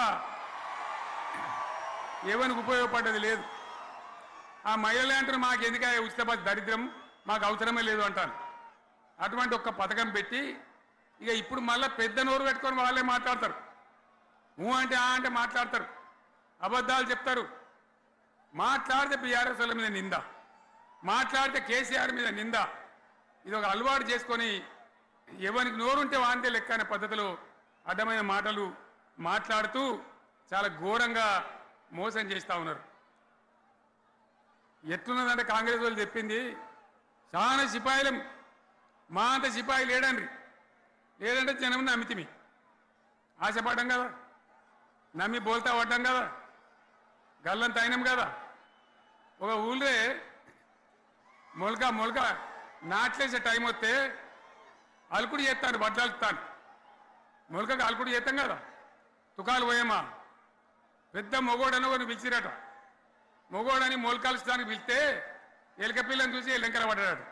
ఏమనికి ఉపయోగపడ్డది లేదు. ఆ మహిళలే అంటారు మాకు ఎందుక ఉచిత బస్ దరిద్రం, మాకు అవసరమే లేదు అంటాను. అటువంటి ఒక్క పథకం పెట్టి ఇక ఇప్పుడు మళ్ళీ పెద్ద నోరు పెట్టుకొని వాళ్ళే మాట్లాడతారు. అంటే అంటే మాట్లాడతారు, అబద్ధాలు చెప్తారు. మాట్లాడితే బీఆర్ఎస్ వాళ్ళ మీద నింద, మాట్లాడితే కేసీఆర్ మీద నింద. ఇది ఒక అలవాటు చేసుకొని ఎవరికి నోరుంటే వాంతే లెక్క అనే పద్ధతిలో అడ్డమైన మాటలు మాట్లాడుతూ చాలా ఘోరంగా మోసం చేస్తూ ఉన్నారు. ఎట్లున్నదంటే కాంగ్రెస్ వాళ్ళు చెప్పింది చాలా సిపాయిలం, మా అంత సిపాయి లేడంటే జనం నమ్మితిమి, ఆశపడ్డాం కదా, నమ్మి బోల్తా పడ్డాం కదా, గల్లంత అయినాం కదా. ఒక ఊళ్ళే మొలక నాట్లేసే టైం వస్తే అలుకుడు చేస్తాను, బట్టలుతాను. మొలకకు అలుకుడు చేస్తాం కదా, తుకాలు పోయేమా. పెద్ద మొగోడని కొన్ని పిలిచిరట. మొగోడని మొలకలుస్తానికి పిలిస్తే ఎలుక పిల్లని చూసి ఎల్లంకర పడ్డాడు.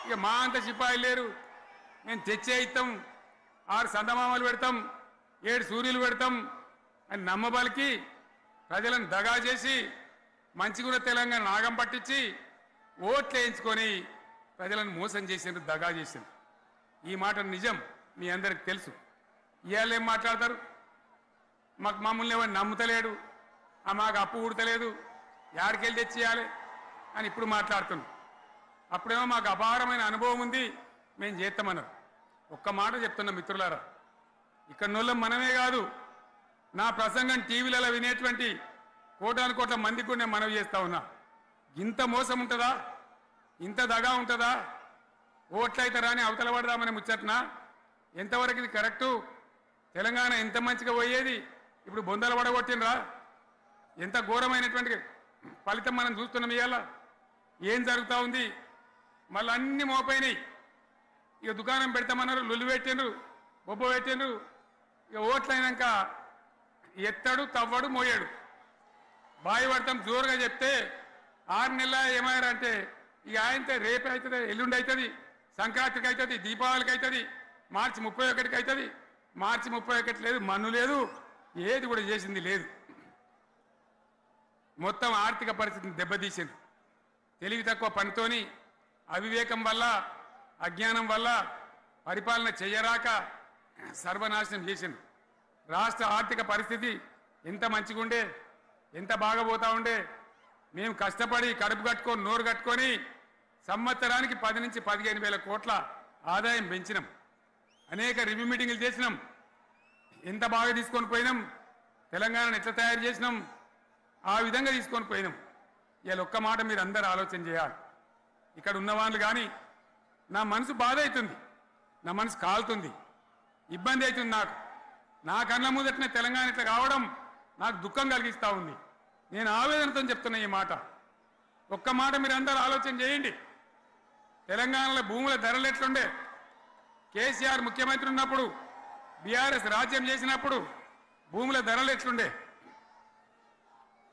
ఇక మా అంత సిపాయిలు లేరు, మేము తెచ్చే ఇస్తాం, 6 సందమామలు పెడతాం, 7 సూర్యులు పెడతాం అని నమ్మబలికి ప్రజలను దగా చేసి మంచిగున్న తెలంగాణ నాగం పట్టించి ఓట్లు వేయించుకొని ప్రజలను మోసం చేసిండ్రు, దగా చేసిండ్రు. ఈ మాట నిజం, మీ అందరికి తెలుసు. ఇవాళ ఏం మాట్లాడతారు? మమ్మల్ని ఎవరు నమ్ముతలేడు, మాకు అప్పు ఉడతలేదు, యాడికెళ్ళి తెచ్చేయాలి అని ఇప్పుడు మాట్లాడుతున్నాం. అప్పుడేమో మాకు అపారమైన అనుభవం ఉంది, మేము చేస్తామన్నారు. ఒక్క మాట చెప్తున్నా మిత్రులారా, ఇక్కడ నోళ్ళం మనమే కాదు, నా ప్రసంగం టీవీలలో వినేటువంటి కోటాను కోట్ల మందికి కూడా నేను మనవి చేస్తా ఉన్నా. ఇంత మోసం ఉంటుందా? ఇంత దగా ఉంటుందా? ఓట్లయితే రాని అవతల పడదామని ముచ్చట్నా? ఎంతవరకు ఇది కరెక్టు? తెలంగాణ ఎంత మంచిగా పోయేది, ఇప్పుడు బొందలు పడగొట్టినరా? ఎంత ఘోరమైనటువంటి ఫలితం మనం చూస్తున్నాం. ఇవాళ ఏం జరుగుతూ ఉంది? మళ్ళీ అన్ని మోపైనాయి. ఇక దుకాణం పెడతామన్నారు, లొల్లు పెట్టిండ్రు, బొబ్బ పెట్టిండ్రు. ఇక ఓట్లయినాక ఎత్తడు, తవ్వడు, మోయాడు. బాయి పడతాం జోరుగా చెప్తే 6 నెలల ఏమయ్యారంటే ఇక ఆయనతో రేపు అవుతుంది, ఎల్లుండి అవుతుంది, సంక్రాంతికి అవుతుంది, దీపావళికి అవుతుంది, మార్చి 31కి అవుతుంది. మార్చి 31 లేదు, మన్ను లేదు, ఏది కూడా చేసింది లేదు. మొత్తం ఆర్థిక పరిస్థితిని దెబ్బతీసింది. తెలివి తక్కువ పనితోని, అవివేకం వల్ల, అజ్ఞానం వల్ల పరిపాలన చెయ్యరాక సర్వనాశనం చేసింది. రాష్ట్ర ఆర్థిక పరిస్థితి ఎంత మంచిగుండే, ఎంత బాగా పోతా ఉండే. మేము కష్టపడి కడుపు కట్టుకొని నోరు కట్టుకొని సంవత్సరానికి 10 నుంచి 15 వేల కోట్ల ఆదాయం పెంచినాం. అనేక రివ్యూ మీటింగులు చేసినాం. ఎంత బాగా తీసుకొని పోయినాం, తెలంగాణను ఎట్లా తయారు చేసినాం, ఆ విధంగా తీసుకొని పోయినాం. ఇవాళ ఒక్క మాట మీరు అందరూ ఆలోచన చేయాలి. ఇక్కడ ఉన్న వాళ్ళు కానీ నా మనసు బాధ అవుతుంది, నా మనసు కాలుతుంది, ఇబ్బంది అవుతుంది. నా కళ్ళ ముందటనే తెలంగాణ ఇట్లా కావడం నాకు దుఃఖం కలిగిస్తూ ఉంది. నేను ఆవేదనతో చెప్తున్నా ఈ మాట. ఒక్క మాట మీరు అందరూ ఆలోచన చేయండి. తెలంగాణలో భూముల ధరలు ఎట్లుండే? కేసీఆర్ ముఖ్యమంత్రి ఉన్నప్పుడు, బీఆర్ఎస్ రాజ్యం చేసినప్పుడు భూముల ధరలు ఎట్లుండే?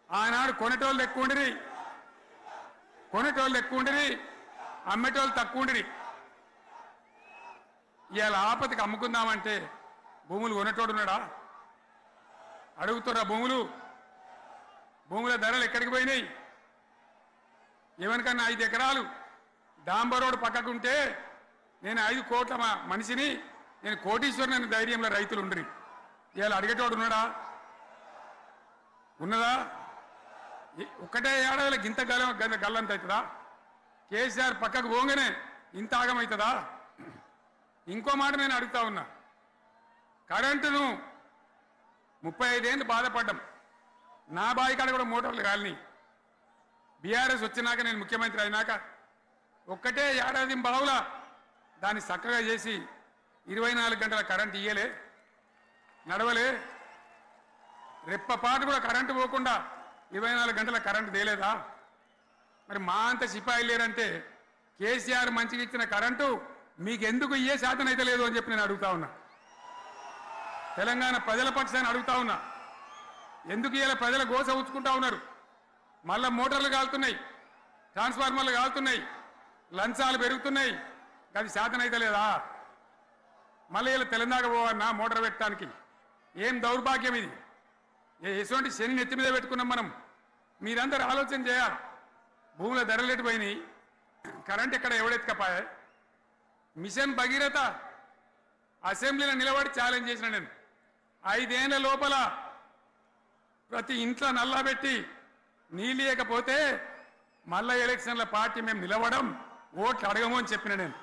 ఆనాడు కొనేటోళ్ళు ఎక్కువ ఉండిరి, అమ్మేటోళ్ళు తక్కువ ఉండిరి. ఇవాళ ఆపతికి అమ్ముకుందామంటే భూములు కొనేటోడు ఉన్నాడా? అడుగుతురా భూముల ధరలు ఎక్కడికి పోయినాయి? ఎవరికన్నా 5 ఎకరాలు డాంబర్ రోడ్డు పక్కకుంటే నేను 5 కోట్ల మనిషిని, నేను కోటీశ్వరుని ధైర్యంలో రైతులు ఉండరు. ఇవాళ అడిగేటోడు ఉన్నాడా? ఉన్నదా? ఒక్కటే ఏడాదిలో గింత గల్లంత అవుతుందా? కేసీఆర్ పక్కకు పోగానే ఇంత ఆగమవుతుందా? ఇంకో మాట నేను అడుగుతా ఉన్నా. కరెంటును 35 ఏళ్ళు బాధపడ్డాం. నా బావి కాడ కూడా మోటార్లు కాలని. బీఆర్ఎస్ వచ్చినాక, నేను ముఖ్యమంత్రి అయినాక ఒక్కటే ఏడాది బావుల దాన్ని చక్కగా చేసి 24 గంటల కరెంట్ ఇయ్యలే, నడవలే. రెప్పపాటు కూడా కరెంటు పోకుండా 24 గంటల కరెంటు తేలేదా? మరి మా అంత సిపాయిలు లేరంటే కేసీఆర్ మంచిగా ఇచ్చిన కరెంటు మీకెందుకు ఇయ్యే శాతం అయితే లేదు అని చెప్పి నేను అడుగుతా ఉన్నా. తెలంగాణ ప్రజల పక్షాన్ని అడుగుతా ఉన్నా. ఎందుకు ఇలా ప్రజల గోస ఉంచుకుంటా ఉన్నారు? మళ్ళా మోటార్లు కాలుతున్నాయి, ట్రాన్స్ఫార్మర్లు కాలుతున్నాయి, లంచాలు పెరుగుతున్నాయి. అది శాతం అయితే లేదా? మళ్ళీ ఇలా తెలంగాణ పోవన్నా మోటార్ పెట్టడానికి? ఏం దౌర్భాగ్యం ఇది! ఎటువంటి శని నెత్తి మీద పెట్టుకున్నాం మనం? మీరందరూ ఆలోచన చేయాలి. భూముల ధరలు ఎటుపోయినాయి, కరెంట్ ఎక్కడ ఎవడెత్తుకపోయా? మిషన్ భగీరథ అసెంబ్లీలో నిలబడి ఛాలెంజ్ చేసిన నేను. 5 ఏళ్ల లోపల ప్రతి ఇంట్లో నల్లా పెట్టి నీళ్ళు ఇవ్వకపోతే మళ్ళా ఎలక్షన్ల పార్టీ మేము నిలవడం, ఓట్లు అడగము అని చెప్పిన నేను.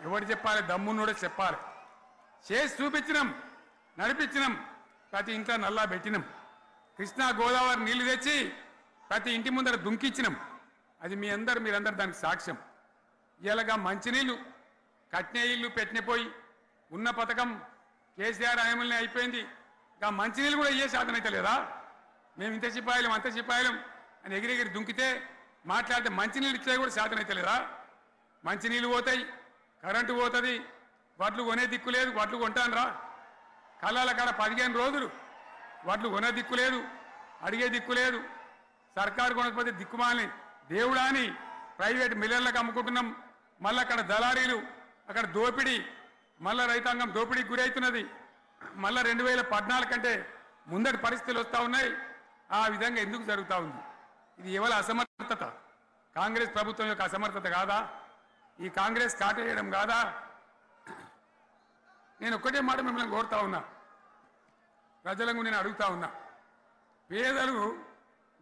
ఎవరు చెప్పాలి? దమ్మున్నోడే చెప్పాలి. చేసి చూపించినాం, నడిపించినాం. ప్రతి ఇంట్లో నల్లా పెట్టినాం. కృష్ణా గోదావరి నీళ్లు తెచ్చి ప్రతి ఇంటి ముందర దుంకిచ్చినాం. అది మీరందరూ దానికి సాక్ష్యం. ఇలాగా మంచినీళ్ళు కట్నే ఇల్లు పెట్టినపోయి ఉన్న పథకం కేసీఆర్ ఆయమల్ని అయిపోయింది. ఇంకా మంచినీళ్ళు కూడా ఇయ్యే శాతం అయితే లేదా? మేము ఇంత సిపాయిలం అంత సిపాయిలం అని ఎగిరెగిరి దుంకితే మాట్లాడితే మంచినీళ్ళు ఇచ్చే కూడా శాతం అయితే లేదా? మంచినీళ్ళు పోతాయి, కరెంటు పోతుంది, వడ్లు కొనే దిక్కు లేదు. వడ్లు కొంటాను రా, కళ్ళాల కాడ 15 రోజులు వడ్లు కొనే దిక్కు లేదు, అడిగే దిక్కు లేదు. సర్కారు కొనకపోతే దిక్కుమాలని దేవుడా అని ప్రైవేట్ మిల్లర్లకు అమ్ముకుంటున్నాం. మళ్ళీ అక్కడ దళారీలు, అక్కడ దోపిడీ, మళ్ళా రైతాంగం దోపిడీకి గురవుతున్నది. మళ్ళా 2014 కంటే ముందటి పరిస్థితులు వస్తూ ఉన్నాయి. ఆ విధంగా ఎందుకు జరుగుతూ ఉంది? ఇది ఎవరి అసమర్థత? కాంగ్రెస్ ప్రభుత్వం యొక్క అసమర్థత కాదా? ఈ కాంగ్రెస్ కాటేయడం కాదా? నేను ఒక్కటే మాట మిమ్మల్ని కోరుతా ఉన్నా, ప్రజలకు నేను అడుగుతా ఉన్నా. పేదలు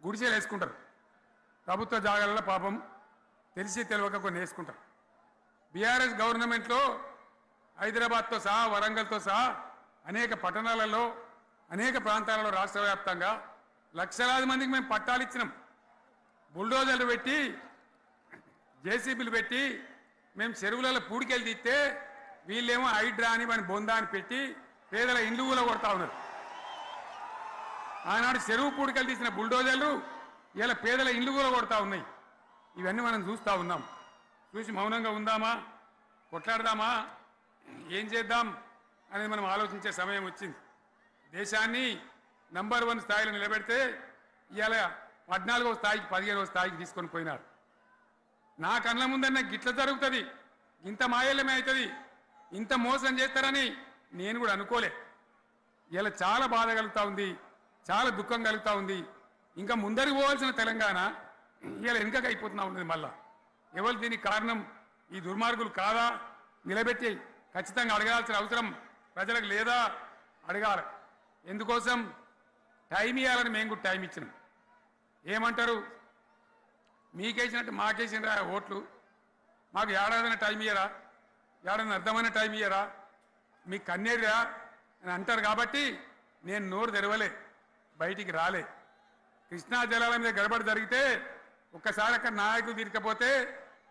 గుడిసెలు వేసుకుంటారు, ప్రభుత్వ జాగాలలో పాపం తెలిసి తెలియక కొన్ని వేసుకుంటారు. బీఆర్ఎస్ గవర్నమెంట్లో హైదరాబాద్తో సహా, వరంగల్తో సహా అనేక పట్టణాలలో, అనేక ప్రాంతాలలో రాష్ట్ర వ్యాప్తంగా లక్షలాది మందికి మేము పట్టాలు ఇచ్చినాం. బుల్డోజర్లు పెట్టి, జేసీబీలు పెట్టి మేము చెరువులలో పూడికెళ్ళి తీస్తే వీళ్ళేమో హైడ్రా అని మన బొందా అని పెట్టి పేదల ఇండ్లు కూడా కొడతా ఉన్నారు. ఆనాడు చెరువు పూడికెళ్ళి తీసిన బుల్డోజర్లు ఇలా పేదల ఇండ్లు కూడా కొడతా ఉన్నాయి. ఇవన్నీ మనం చూస్తూ ఉన్నాం. చూసి మౌనంగా ఉందామా, కొట్లాడదామా, ఏం చేద్దాం అనేది మనం ఆలోచించే సమయం వచ్చింది. దేశాన్ని నంబర్ 1 స్థాయిలో నిలబెడితే ఇవాళ 14వ స్థాయికి 15వ స్థాయికి తీసుకొని పోయినారు. నా కళ్ళ ముందన్న గిట్ల జరుగుతుంది, ఇంత మాయల్యమే అవుతుంది, ఇంత మోసం చేస్తారని నేను కూడా అనుకోలే. ఇలా చాలా బాధ కలుగుతూ ఉంది, చాలా దుఃఖం కలుగుతూ ఉంది. ఇంకా ముందరికి పోవాల్సిన తెలంగాణ ఇలా వెనుకకి అయిపోతున్నా ఉన్నది. మళ్ళా ఎవరు దీనికి కారణం? ఈ దుర్మార్గులు కాదా? నిలబెట్టి ఖచ్చితంగా అడగాల్సిన అవసరం ప్రజలకు లేదా? అడగాలి. ఎందుకోసం? టైం ఇవ్వాలని మేము కూడా టైం ఇచ్చినాం. ఏమంటారు? మీకేసినట్టు మాకేసినరా ఓట్లు, మాకు ఏడాదైనా టైం ఇయ్యరా, ఏడాది అర్థమైన టైం ఇయ్యరా, మీకు కన్నేరురా అని అంటారు. కాబట్టి నేను నోరు తెరవలే, బయటికి రాలే. కృష్ణా జలాల మీద గడబడి జరిగితే ఒక్కసారి అక్కడ నాయకులు తీరకపోతే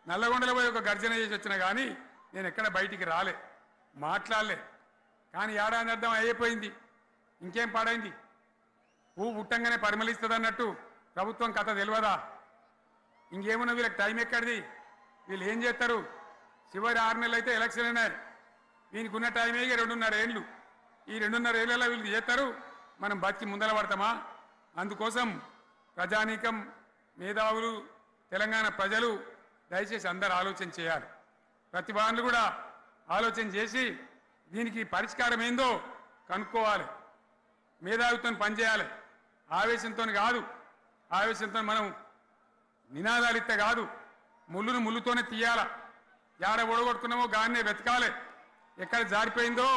నల్లగొండలో పోయి ఒక గర్జన చేసి వచ్చినా కానీ నేను ఎక్కడ బయటికి రాలే, మాట్లాడలే. కానీ ఏడాది అర్థం అయిపోయింది, ఇంకేం పాడైంది? పువ్వు పుట్టంగానే పరిమళిస్తుంది అన్నట్టు ప్రభుత్వం కథ తెలియదా? ఇంకేమన్నా వీళ్ళకి టైం ఎక్కడిది? వీళ్ళు ఏం చేస్తారు? చివరి 6 నెలలు అయితే ఎలక్షన్ అయినారు. వీనికి ఉన్న టైం 2.5 ఏళ్ళు. ఈ 2.5 ఏళ్ళలో వీళ్ళు చేస్తారు, మనం బతికి ముందర పడతామా? అందుకోసం ప్రజానీకం, మేధావులు, తెలంగాణ ప్రజలు దయచేసి అందరూ ఆలోచన చేయాలి. ప్రతి వాళ్ళు కూడా ఆలోచన చేసి దీనికి పరిష్కారం ఏందో కనుక్కోవాలి. మేధావితో పనిచేయాలి. ఆవేశంతో కాదు. ఆవేశంతో మనం నినాదాలు ఇస్తే కాదు, ముళ్ళును ముళ్ళుతోనే తీయాల. యాడ ఓడగొట్టుకున్నామో గాన్నే వెతకాలి. ఎక్కడ జారిపోయిందో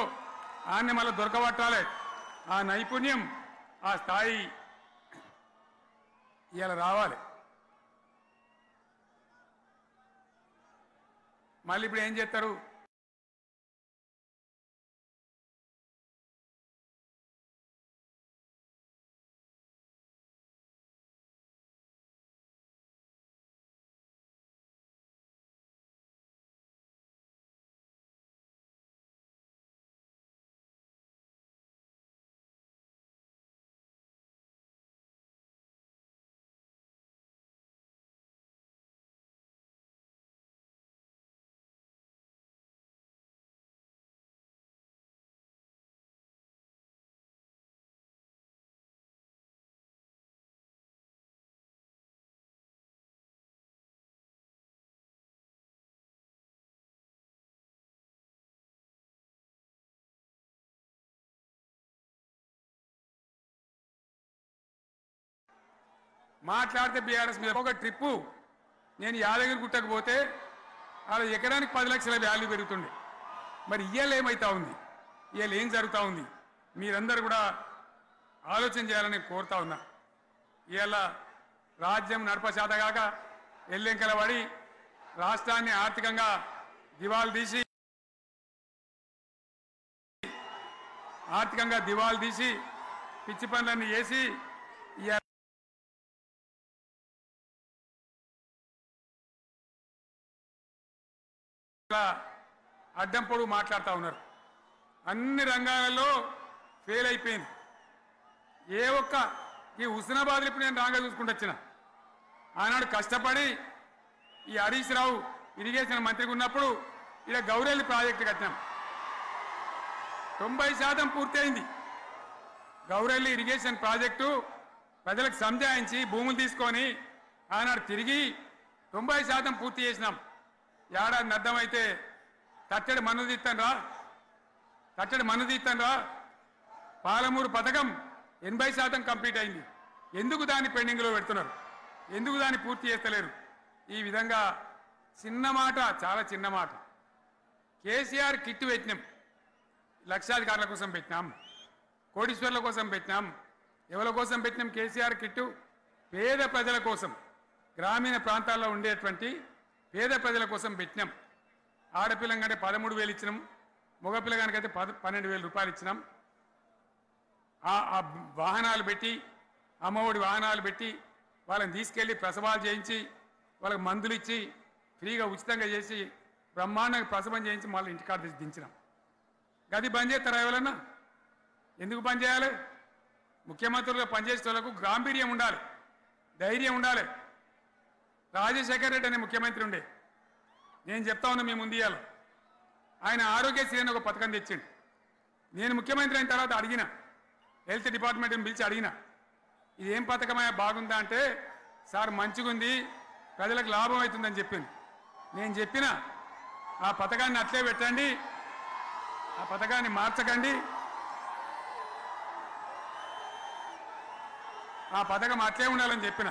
ఆన్నే మళ్ళీ దొరకబట్టాలి. ఆ నైపుణ్యం, ఆ స్థాయి ఇవాళ రావాలి. మళ్ళీ ఇప్పుడు ఏం చేస్తారు? మాట్లాడితే బీఆర్ఎస్ మీద ఒక ట్రిప్పు నేను యాదగిరి గుట్టకు పోతే అలా ఎకరానికి 10 లక్షల వాల్యూ పెరుగుతుండే. మరి ఇవాళ ఏమవుతా ఉంది? ఇవాళ ఏం జరుగుతూ ఉంది? మీరందరూ కూడా ఆలోచన చేయాలని కోరుతా ఉన్నా. ఇవాళ రాజ్యం నడపచేతగాక ఎల్లెంకల పడి రాష్ట్రాన్ని ఆర్థికంగా దివాలు తీసి పిచ్చి పనులన్నీ చేసి అడ్డం పొడుగు మాట్లాడుతూ ఉన్నారు. అన్ని రంగాలలో ఫెయిల్ అయిపోయింది. ఏ ఒక్క ఈ హుస్నాబాద్ ఇప్పుడు నేను రాగా చూసుకుంటూ వచ్చిన ఆనాడు కష్టపడి ఈ హరీష్ రావు ఇరిగేషన్ మంత్రిగా ఉన్నప్పుడు ఇలా గౌరెల్లి ప్రాజెక్టు కట్టినాం. 90% పూర్తయింది. గౌరెల్లి ఇరిగేషన్ ప్రాజెక్టు ప్రజలకు సంజాయించి భూములు తీసుకొని ఆనాడు తిరిగి 90% పూర్తి చేసినాం. ఏడాది అర్థమైతే తట్టడి మన్ను తీస్తాను రా. పాలమూరు పథకం 80% కంప్లీట్ అయింది. ఎందుకు దాన్ని పెండింగ్లో పెడుతున్నారు? ఎందుకు దాన్ని పూర్తి చేస్తలేరు? ఈ విధంగా చిన్న మాట, చాలా చిన్న మాట. కేసీఆర్ కిట్ పెట్టినాం. లక్షాధికారుల కోసం పెట్టినాం, కోటీశ్వర్ల కోసం పెట్టినాం. ఎవరి కోసం పెట్టినాం కేసీఆర్ కిట్టు? పేద ప్రజల కోసం, గ్రామీణ ప్రాంతాల్లో ఉండేటువంటి పేద ప్రజల కోసం పెట్టినాం. ఆడపిల్లగానే 13,000 ఇచ్చినాం, మగపిల్లగానికైతే 12,000 రూపాయలు ఇచ్చినాం. ఆ వాహనాలు పెట్టి, అమ్మఒడి వాహనాలు పెట్టి వాళ్ళని తీసుకెళ్ళి ప్రసవాలు చేయించి వాళ్ళకి మందులు ఇచ్చి ఫ్రీగా ఉచితంగా చేసి బ్రహ్మాండంగా ప్రసవం చేయించి మళ్ళీ ఇంటికాడ దించినాం. గది బంద్ చేస్తారా ఎవరన్నా? ఎందుకు బంద్ చేయాలి? ముఖ్యమంత్రులుగా పనిచేసే వాళ్ళకు గాంభీర్యం ఉండాలి, ధైర్యం ఉండాలి. రాజశేఖర్ రెడ్డి అనే ముఖ్యమంత్రి ఉండే, నేను చెప్తా ఉన్నా మీ ముందు ఇయ్యాలి. ఆయన ఆరోగ్యశ్రీ అని ఒక పథకం తెచ్చిండు. నేను ముఖ్యమంత్రి అయిన తర్వాత అడిగిన, హెల్త్ డిపార్ట్మెంట్ని పిలిచి అడిగిన, ఇదేం పథకమయ్యా బాగుందా అంటే, సార్ మంచిగుంది, ప్రజలకు లాభం అవుతుందని చెప్పింది. నేను చెప్పిన ఆ పథకాన్ని అట్లే పెట్టండి, ఆ పథకాన్ని మార్చకండి, ఆ పథకం అట్లే ఉండాలని చెప్పిన.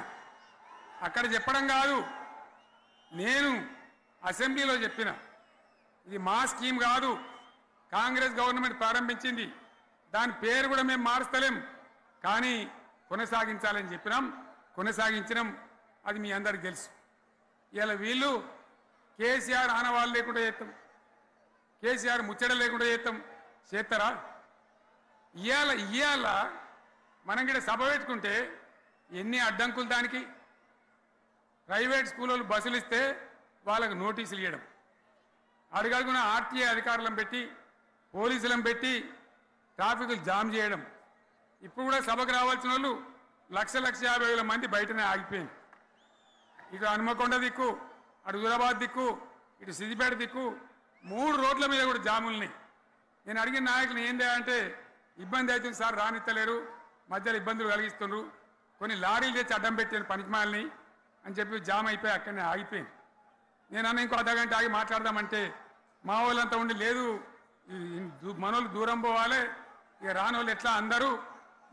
అక్కడ చెప్పడం కాదు, నేను అసెంబ్లీలో చెప్పిన. ఇది మా స్కీమ్ కాదు, కాంగ్రెస్ గవర్నమెంట్ ప్రారంభించింది, దాని పేరు కూడా మేము మారుస్తలేం, కానీ కొనసాగించాలని చెప్పినాం, కొనసాగించినాం. అది మీ అందరికి తెలుసు. ఇలా వీళ్ళు కేసీఆర్ ఆనవాళ్ళు లేకుండా చేస్తాం, కేసీఆర్ ముచ్చట లేకుండా చేస్తారా? ఇవాళ మనం కూడా సభ పెట్టుకుంటే ఎన్ని అడ్డంకులు దానికి. ప్రైవేట్ స్కూళ్ళు బస్సులు ఇస్తే వాళ్ళకు నోటీసులు ఇవ్వడం, అడుగడుగున ఆర్టీఏ అధికారులను పెట్టి పోలీసులను పెట్టి ట్రాఫిక్లు జామ్ చేయడం. ఇప్పుడు కూడా సభకు రావాల్సిన వాళ్ళు 1,50,000 మంది బయటనే ఆగిపోయింది. ఇటు హనుమకొండ దిక్కు, అటు హుజరాబాద్ దిక్కు, ఇటు సిద్దిపేట దిక్కు 3 రోడ్ల మీద కూడా జాముల్ని. నేను అడిగిన నాయకులు ఏంది అంటే, ఇబ్బంది అవుతుంది సార్, రానిత్తలేరు, మధ్యలో ఇబ్బందులు కలిగిస్తున్నారు, కొన్ని లారీలు తెచ్చి అడ్డం పెట్టాను పనికిమాలని అని చెప్పి జామ్ అయిపోయి అక్కడనే ఆగిపోయింది. నేనన్నా ఇంకో అర్ధగంట ఆగి మాట్లాడదామంటే మా వాళ్ళంతా ఉండి లేదు మనోళ్ళు దూరం పోవాలి, ఇక రానోళ్ళు ఎట్లా అందరూ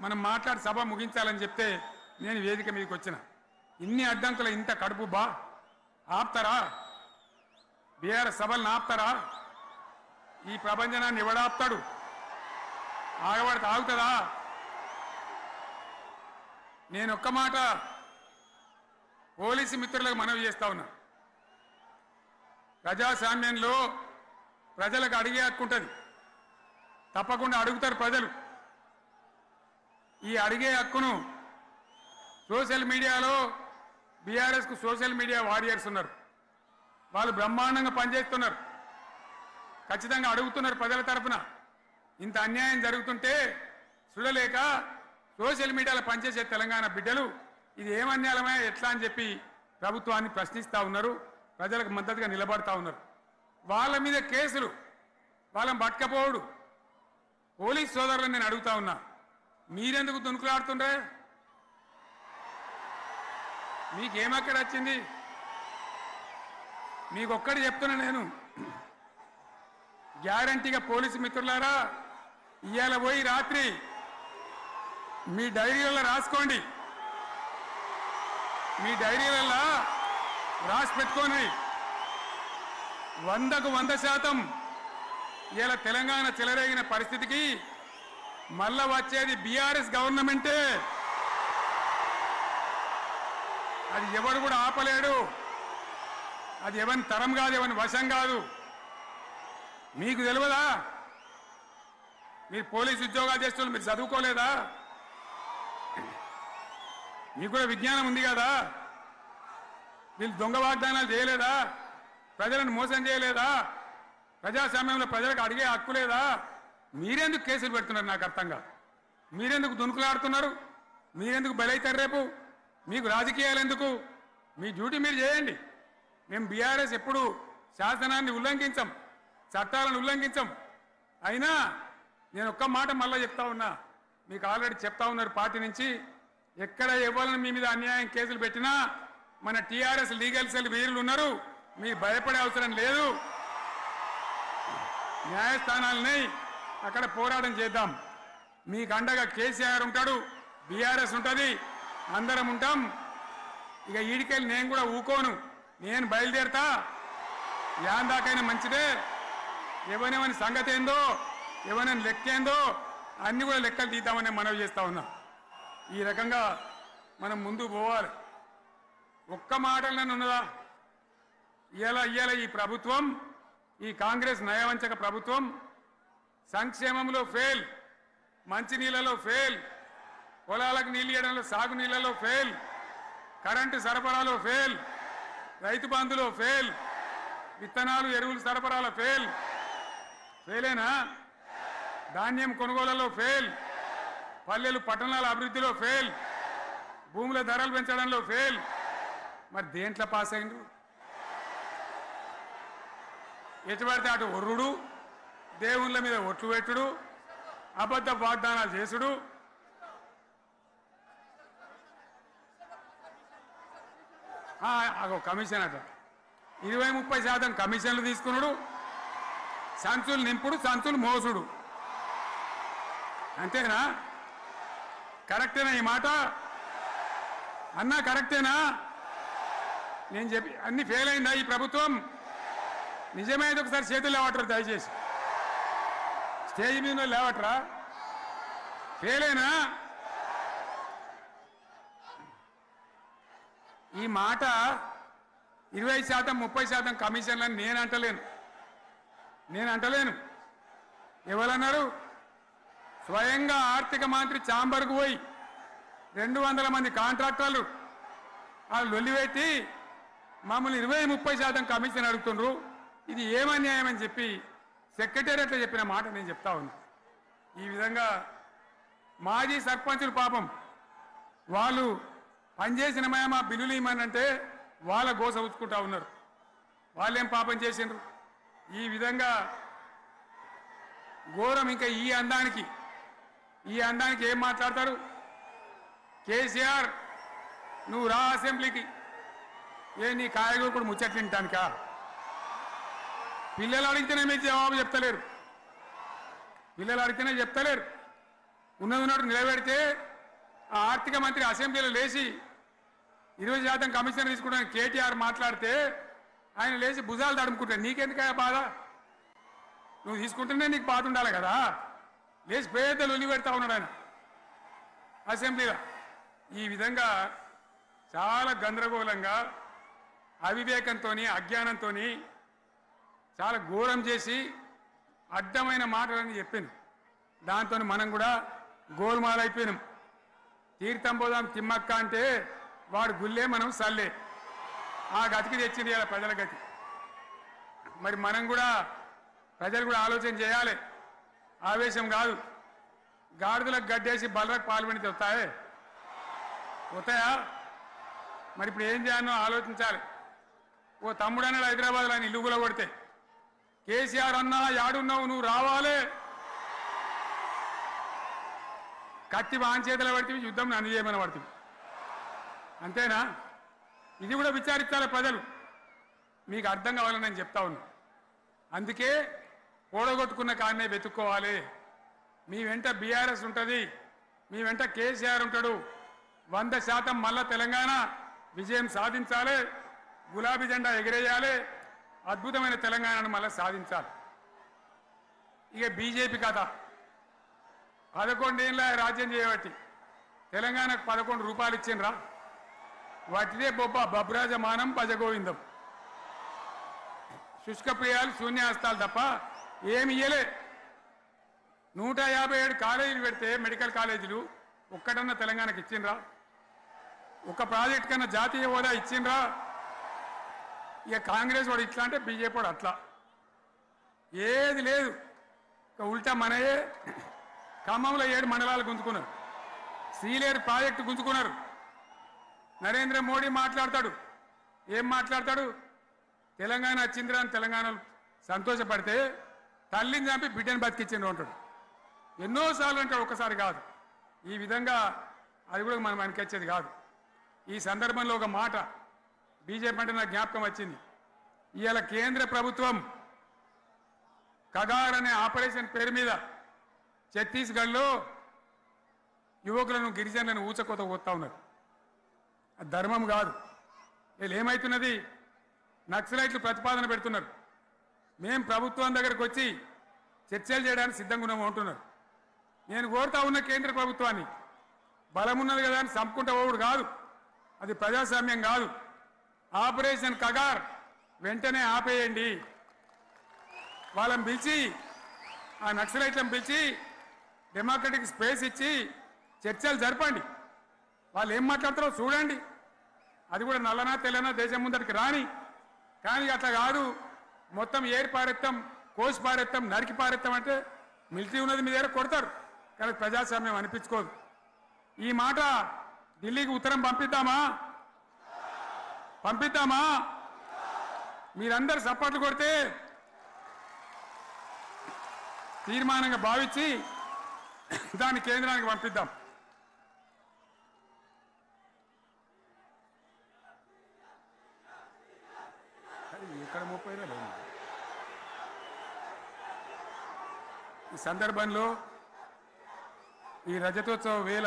మనం మాట్లాడి సభ ముగించాలని చెప్తే నేను వేదిక మీదకి వచ్చిన. ఇన్ని అడ్డంకులు ఇంత కడుపు ఆపుతారా? బీఆర్ఎస్ సభలను ఆపుతారా? ఈ ప్రపంచనాన్ని ఎవడాపుతాడు? ఆగబడితే ఆగుతుందా? నేను ఒక్క మాట పోలీసు మిత్రులకు మనవి చేస్తా ఉన్నా. ప్రజాస్వామ్యంలో ప్రజలకు అడిగే హక్కు ఉంటుంది, తప్పకుండా అడుగుతారు ప్రజలు. ఈ అడిగే హక్కును సోషల్ మీడియాలో బీఆర్ఎస్కు సోషల్ మీడియా వారియర్స్ ఉన్నారు, వాళ్ళు బ్రహ్మాండంగా పనిచేస్తున్నారు, ఖచ్చితంగా అడుగుతున్నారు ప్రజల తరఫున. ఇంత అన్యాయం జరుగుతుంటే చూడలేక సోషల్ మీడియాలో పనిచేసే తెలంగాణ బిడ్డలు ఇది ఏమన్యాయమే ఎట్లా అని చెప్పి ప్రభుత్వాన్ని ప్రశ్నిస్తూ ఉన్నారు, ప్రజలకు మద్దతుగా నిలబడతా ఉన్నారు. వాళ్ళ మీద కేసులు, వాళ్ళని పట్టుకపోవడు. పోలీస్ సోదరులను నేను అడుగుతా ఉన్నా, మీరెందుకు దునుకులాడుతుండ్రే? మీకేమక్కడ వచ్చింది? మీకొక్కటి చెప్తున్నా నేను, గ్యారంటీగా పోలీసు మిత్రులారా, ఇవాళ పోయి రాత్రి మీ డైరీలలో రాసుకోండి, మీ డైరీలలో రాసి పెట్టుకోండి. 100కు 100% ఇలా తెలంగాణ చెలరేగిన పరిస్థితికి మళ్ళా వచ్చేది బీఆర్ఎస్ గవర్నమెంటే. అది ఎవరు కూడా ఆపలేడు. అది ఎవరి తరం కాదు, ఎవరి వశం కాదు. మీకు తెలియదా? మీరు పోలీసు ఉద్యోగాలు చేస్తున్నారు, మీరు చదువుకోలేదా? మీకు కూడా విజ్ఞానం ఉంది కదా? వీళ్ళు దొంగ వాగ్దానాలు చేయలేదా? ప్రజలను మోసం చేయలేదా? ప్రజాస్వామ్యంలో ప్రజలకు అడిగే హక్కు లేదా? మీరెందుకు కేసులు పెడుతున్నారు? నాకు అర్థం కాదు. మీరెందుకు దునుకులాడుతున్నారు? మీరెందుకు బలైతారు? రేపు మీకు రాజకీయాలు ఎందుకు? మీ డ్యూటీ మీరు చేయండి. మేము బీఆర్ఎస్ ఎప్పుడు శాసనాన్ని ఉల్లంఘించం, చట్టాలను ఉల్లంఘించం. అయినా నేను ఒక్క మాట మళ్ళీ చెప్తా ఉన్నా, మీకు ఆల్రెడీ చెప్తా ఉన్నారు పార్టీ నుంచి, ఎక్కడ ఎవరిని మీ మీద అన్యాయం కేసులు పెట్టినా మన టీఆర్ఎస్ లీగల్ సెల్ వీరులు ఉన్నారు, మీరు భయపడే అవసరం లేదు. న్యాయస్థానాలని అక్కడ పోరాటం చేద్దాం. మీకు అండగా కేసీఆర్ ఉంటాడు, బీఆర్ఎస్ ఉంటుంది, అందరం ఉంటాం. ఇక ఈడికెళ్ళి నేను కూడా ఊకోను, నేను బయలుదేరుతా. యాన్ దాకైనా మంచిదే. ఎవరెవరి సంగతి ఏందో, ఎవరైనా లెక్క ఏందో అన్ని కూడా లెక్కలు తీద్దామని మనవి చేస్తా ఉన్నా. ఈ రకంగా మనం ముందు పోవాలి. ఒక్క మాటలను ఉన్నదా? ఇవాళ ఈ ప్రభుత్వం, ఈ కాంగ్రెస్ నయవంచక ప్రభుత్వం సంక్షేమంలో ఫెయిల్, మంచినీళ్ళలో ఫెయిల్, పొలాలకు నీళ్ళు ఇవ్వడంలో, సాగు నీళ్లలో ఫెయిల్, కరెంటు సరఫరాలో ఫెయిల్, రైతు బంధులో ఫెయిల్, విత్తనాలు ఎరువులు సరఫరాలో ఫెయిలేనా? ధాన్యం కొనుగోళ్లలో ఫెయిల్, పల్లెలు పట్టణాల అభివృద్ధిలో ఫెయిల్, భూముల ధరలు పెంచడంలో ఫెయిల్. మరి దేంట్లో పాస్ అయిండు? ఎటుపడితే అటు ఒర్రుడు, దేవుళ్ళ మీద ఒట్లు పెట్టుడు, అబద్ధ వాగ్దానాలు చేసుడు. కమిషన్ అట 20-30% కమిషన్లు తీసుకున్నాడు, సంచులు నింపుడు, సంచులు మోసుడు. అంతేనా? కరెక్టేనా ఈ మాట? అన్నా కరెక్టేనా? నేను చెప్పి అన్ని ఫెయిల్ అయిందా ఈ ప్రభుత్వం? నిజమైతే ఒకసారి చేతులు లేవటరు దయచేసి. స్టేజ్ మీద లేవటరా? ఫెయిలేనా? ఈ మాట 20% 30% కమిషన్లని నేను అంటలేను. ఎవరన్నారు? స్వయంగా ఆర్థిక మంత్రి ఛాంబర్కు పోయి 200 మంది కాంట్రాక్టర్లు వాళ్ళు లొల్లిపెట్టి మమ్మల్ని 20-30% కమిషన్ అడుగుతుండ్రు, ఇది ఏమన్యాయం అని చెప్పి సెక్రటేరియట్లో చెప్పిన మాట నేను చెప్తా ఉన్నా. ఈ విధంగా మాజీ సర్పంచులు పాపం వాళ్ళు పనిచేసిన మా బిల్లులు ఇవ్వమంటే వాళ్ళ గోస ఉచ్చుకుంటా ఉన్నారు. వాళ్ళేం పాపం చేసిండ్రు? ఈ విధంగా ఘోరం. ఇంకా ఈ అందానికి ఏం మాట్లాడతారు? కేసీఆర్ నువ్వు రా అసెంబ్లీకి, నీ కాయగూరు కూడా ముచ్చట్లింటానికా? పిల్లలు అడిగితేనే మీకు జవాబు చెప్తలేరు, పిల్లలు అడిగితేనే చెప్తలేరు. ఉన్నది నిలబెడితే ఆ ఆర్థిక మంత్రి అసెంబ్లీలో లేచి 20% కమిషన్ తీసుకుంటాను కేటీఆర్ మాట్లాడితే ఆయన లేచి భుజాలు తడుముకుంటాడు. నీకెందుకయ్యా బాధ? నువ్వు తీసుకుంటేనే నీకు బాధ ఉండాలి కదా. లేచి పేదలు ఉల్లి పెడతా ఉన్నాడు ఆయన అసెంబ్లీలో. ఈ విధంగా చాలా గందరగోళంగా అవివేకంతో అజ్ఞానంతో చాలా ఘోరం చేసి అడ్డమైన మాటలని చెప్పింది. దాంతో మనం కూడా గోల్మాలైపోయినాం. తీర్థం పోదాం తిమ్మక్క అంటే వాడు గుల్లే, మనం సల్లే. ఆ గతికి తెచ్చింది ఇలా ప్రజల గతి. మరి మనం కూడా ప్రజలు కూడా ఆలోచన చేయాలి. ఆవేశం కాదు. గాడిదలకు గడ్డేసి బలరకు పాల్పడితే వస్తాయా? మరి ఇప్పుడు ఏం చేయాలో ఆలోచించాలి. ఓ తమ్ముడు అన్నాడు హైదరాబాద్లో, ఆయన ఇల్లు కూడా కొడితే, కేసీఆర్ అన్నా యాడున్నావు, నువ్వు రావాలి. కత్తి వాంచేతలు పడితే యుద్ధం నన్ను చేయమని పడుతుంది. అంతేనా? ఇది కూడా విచారించాలి ప్రజలు. మీకు అర్థం కావాలని నేను చెప్తా ఉన్నా. అందుకే ఓడగొట్టుకున్న కాడనే వెతుక్కోవాలి. మీ వెంట బీఆర్ఎస్ ఉంటుంది, మీ వెంట కేసీఆర్ ఉంటాడు. 100% మళ్ళా తెలంగాణ విజయం సాధించాలి, గులాబీ జెండా ఎగిరేయాలి, అద్భుతమైన తెలంగాణను మళ్ళీ సాధించాలి. ఇక బీజేపీ కథ 11 ఏళ్ళ రాజ్యం చేయబట్టి తెలంగాణకు 11 రూపాయలు ఇచ్చిండ్రా? వాటిదే బబ్రాజమానం భజగోవిందం. శుష్క ప్రియాలు శూన్యాస్తాలు తప్ప ఏమి ఇయ్యలే. 157 కాలేజీలు పెడితే మెడికల్ కాలేజీలు ఒక్కటన్నా తెలంగాణకు ఇచ్చిండ్రా? ఒక ప్రాజెక్ట్ కన్నా జాతీయ హోదా ఇచ్చిండ్రా? ఇక కాంగ్రెస్ వాడు ఇట్లా అంటే బీజేపీ వాడు అట్లా. ఏది లేదు. ఉల్టా మనయే ఖమ్మంలో 7 మండలాలు గుంజుకున్నారు, సీలేరు ప్రాజెక్టు గుంజుకున్నారు. నరేంద్ర మోడీ మాట్లాడతాడు, ఏం మాట్లాడతాడు? తెలంగాణ వచ్చిందిరా అని తెలంగాణలో సంతోషపడితే తల్లిని చంపి బిడ్డను బతికిచ్చిండ్రు అంటాడు. ఎన్నోసార్లు అంటాడు, ఒక్కసారి కాదు. ఈ విధంగా అది కూడా మనం వెనకొచ్చేది కాదు. ఈ సందర్భంలో ఒక మాట బీజేపీ అంటే నాకు జ్ఞాపకం వచ్చింది. ఇవాళ కేంద్ర ప్రభుత్వం కగార్ అనే ఆపరేషన్ పేరు మీద ఛత్తీస్గఢ్లో యువకులను గిరిజనులను ఊచకోత పోతా ఉన్నారు. అది ధర్మం కాదు. వీళ్ళు ఏమవుతున్నది? నక్సలైట్లు ప్రతిపాదన పెడుతున్నారు. మేం ప్రభుత్వం దగ్గరకు వచ్చి చర్చలు చేయడానికి సిద్ధంగా ఉన్నాము అంటున్నారు. నేను కోరుతా ఉన్న కేంద్ర ప్రభుత్వాన్ని, బలం ఉన్నది కదా అని చంపుకుంటా పోవుడు కాదు, అది ప్రజాస్వామ్యం కాదు. ఆపరేషన్ కగార్ వెంటనే ఆపేయండి. వాళ్ళని పిలిచి, ఆ నక్సలైట్లను పిలిచి డెమోక్రటిక్ స్పేస్ ఇచ్చి చర్చలు జరపండి. వాళ్ళు ఏం మాట్లాడతారో చూడండి. అది కూడా నల్లనా తెల్లనా దేశం ముందరికి రాని. కానీ అట్లా కాదు, మొత్తం ఏరి పారెత్తాం, కోసి పారెత్తాం, నరికి పారెత్తాం అంటే మిలిటరీ ఉన్నది మీ దగ్గర కొడతారు. కానీ ప్రజాస్వామ్యం అనిపించుకోదు. ఈ మాట ఢిల్లీకి ఉత్తరం పంపిద్దామా? పంపిద్దామా? మీరందరూ సపోర్ట్లు కొడితే తీర్మానంగా భావించి దాన్ని కేంద్రానికి పంపిద్దాం. ఎక్కడ 30 లేదు. ఈ సందర్భంలో ఈ రజతోత్సవ వేళ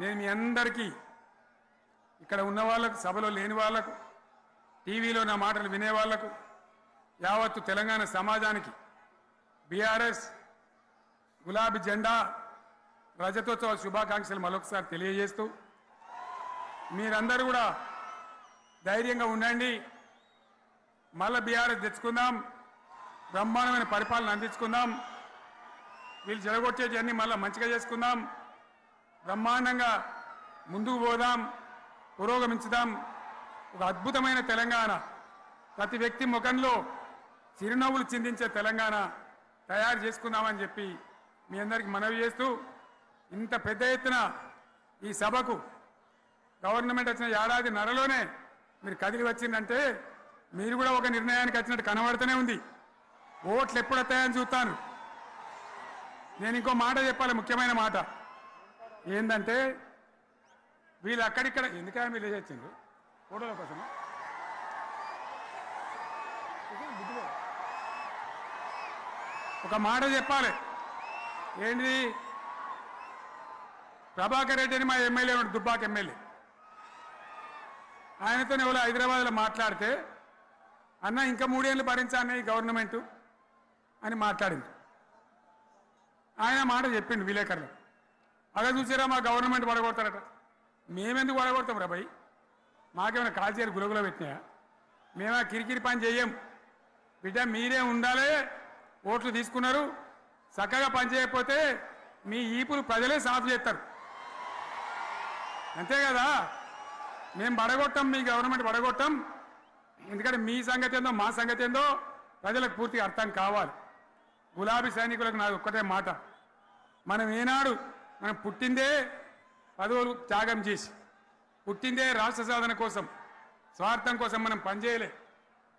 నేను మీ అందరికీ, ఇక్కడ ఉన్న వాళ్ళకు, సభలో లేని వాళ్లకు, టీవీలో నా మాటలు వినే వాళ్లకు, యావత్తు తెలంగాణ సమాజానికి బీఆర్ఎస్ గులాబీ జెండా రజతోత్సవ శుభాకాంక్షలు మరొకసారి తెలియజేస్తూ, మీరందరూ కూడా ధైర్యంగా ఉండండి. మళ్ళీ బీఆర్ఎస్ తెచ్చుకుందాం, బ్రహ్మాండమైన పరిపాలన అందించుకుందాం. వీళ్ళు జరగొట్టేవన్నీ మళ్ళీ మంచిగా చేసుకుందాం, బ్రహ్మాండంగా ముందుకు పోదాం, పురోగమించుదాం. ఒక అద్భుతమైన తెలంగాణ, ప్రతి వ్యక్తి ముఖంలో చిరునవ్వులు చిందించే తెలంగాణ తయారు చేసుకుందామని చెప్పి మీ అందరికీ మనవి చేస్తూ, ఇంత పెద్ద ఎత్తున ఈ సభకు గవర్నమెంట్ వచ్చిన ఏడాది నరలోనే మీరు కదిలి వచ్చిందంటే మీరు కూడా ఒక నిర్ణయానికి వచ్చినట్టు కనబడుతూనే ఉంది. ఓట్లు ఎప్పుడు వస్తాయని చూస్తాను. నేను ఇంకో మాట చెప్పాలి, ముఖ్యమైన మాట ఏంటంటే, వీళ్ళు అక్కడిక్కడ ఎందుకైనా మీరు వచ్చిండ్రు ఫోటోల కోసం ఒక మాట చెప్పాలి. ఏంటి? ప్రభాకర్ రెడ్డి అని మా ఎమ్మెల్యే ఉన్నాడు, దుబ్బాక ఎమ్మెల్యే. ఆయనతో ఎవరో హైదరాబాద్లో మాట్లాడితే అన్న ఇంకా 3 ఏళ్ళు భరించానే ఈ గవర్నమెంటు అని మాట్లాడింది. ఆయన మాట చెప్పిండు విలేకరులు. అలా చూసారా మా గవర్నమెంట్ పడగొడతారట. మేమెందుకు పడగొడతాం రా భయ్? మాకేమైనా కాల్చేరు గులగుల పెట్టినాయా? మేమా కిరికిరి పని చెయ్యం బిడ్డ. మీరే ఉండాలి. ఓట్లు తీసుకున్నారు, చక్కగా పని చేయకపోతే మీ ఈపులు ప్రజలే సాఫ్ చేస్తారు. అంతే కదా? మేము పడగొట్టాం, మీ గవర్నమెంట్ పడగొట్టాం. ఎందుకంటే మీ సంగతి ఏందో మా సంగతి ఏందో ప్రజలకు పూర్తిగా అర్థం కావాలి. గులాబీ సైనికులకు నాది ఒక్కటే మాట, మనం ఏనాడు మనం పుట్టిందే పదవులు త్యాగం చేసి, పుట్టిందే రాష్ట్ర సాధన కోసం, స్వార్థం కోసం మనం పనిచేయలే.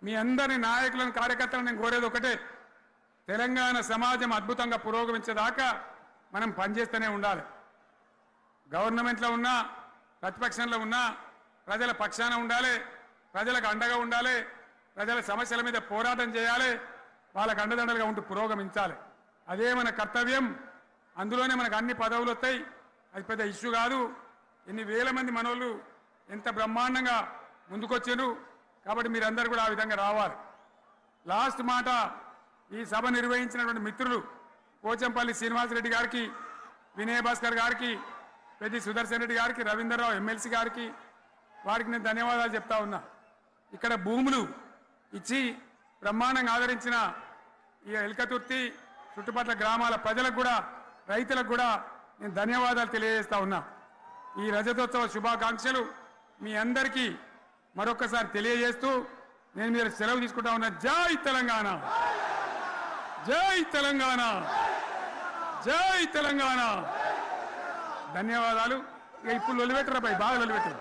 మీ అందరి నాయకులను కార్యకర్తలను నేను కోరేది ఒకటే, తెలంగాణ సమాజం అద్భుతంగా పురోగమించేదాకా మనం పనిచేస్తూనే ఉండాలి. గవర్నమెంట్లో ఉన్నా ప్రతిపక్షంలో ఉన్నా ప్రజల పక్షాన ఉండాలి, ప్రజలకు అండగా ఉండాలి, ప్రజల సమస్యల మీద పోరాటం చేయాలి, వాళ్ళకు అండదండలుగా ఉంటూ పురోగమించాలి. అదే మన కర్తవ్యం. అందులోనే మనకు అన్ని పదవులు వస్తాయి. అది పెద్ద ఇష్యూ కాదు. ఎన్ని వేల మంది మనోళ్ళు ఎంత బ్రహ్మాండంగా ముందుకొచ్చారు. కాబట్టి మీరందరూ కూడా ఆ విధంగా రావాలి. లాస్ట్ మాట, ఈ సభ నిర్వహించినటువంటి మిత్రులు పోచంపల్లి శ్రీనివాసరెడ్డి గారికి, వినయ్ భాస్కర్ గారికి, పెద్ది సుదర్శన్ రెడ్డి గారికి, రవీంద్రరావు ఎమ్మెల్సీ గారికి, వారికి నేను ధన్యవాదాలు చెప్తా ఉన్నా. ఇక్కడ భూములు ఇచ్చి బ్రహ్మాండంగా ఆదరించిన ఈ ఎల్కతుర్తి చుట్టుపక్కల గ్రామాల ప్రజలకు కూడా, రైతులకు కూడా నేను ధన్యవాదాలు తెలియజేస్తా ఉన్నా. ఈ రజతోత్సవ శుభాకాంక్షలు మీ అందరికీ మరొకసారి తెలియజేస్తూ నేను మీరు సెలవు తీసుకుంటా ఉన్నా. జై తెలంగాణ, జై తెలంగాణ, జై తెలంగాణ. ధన్యవాదాలు. ఇక ఇప్పుడు లొలిపెట్టరా బాగా లొలిపెట్టరు.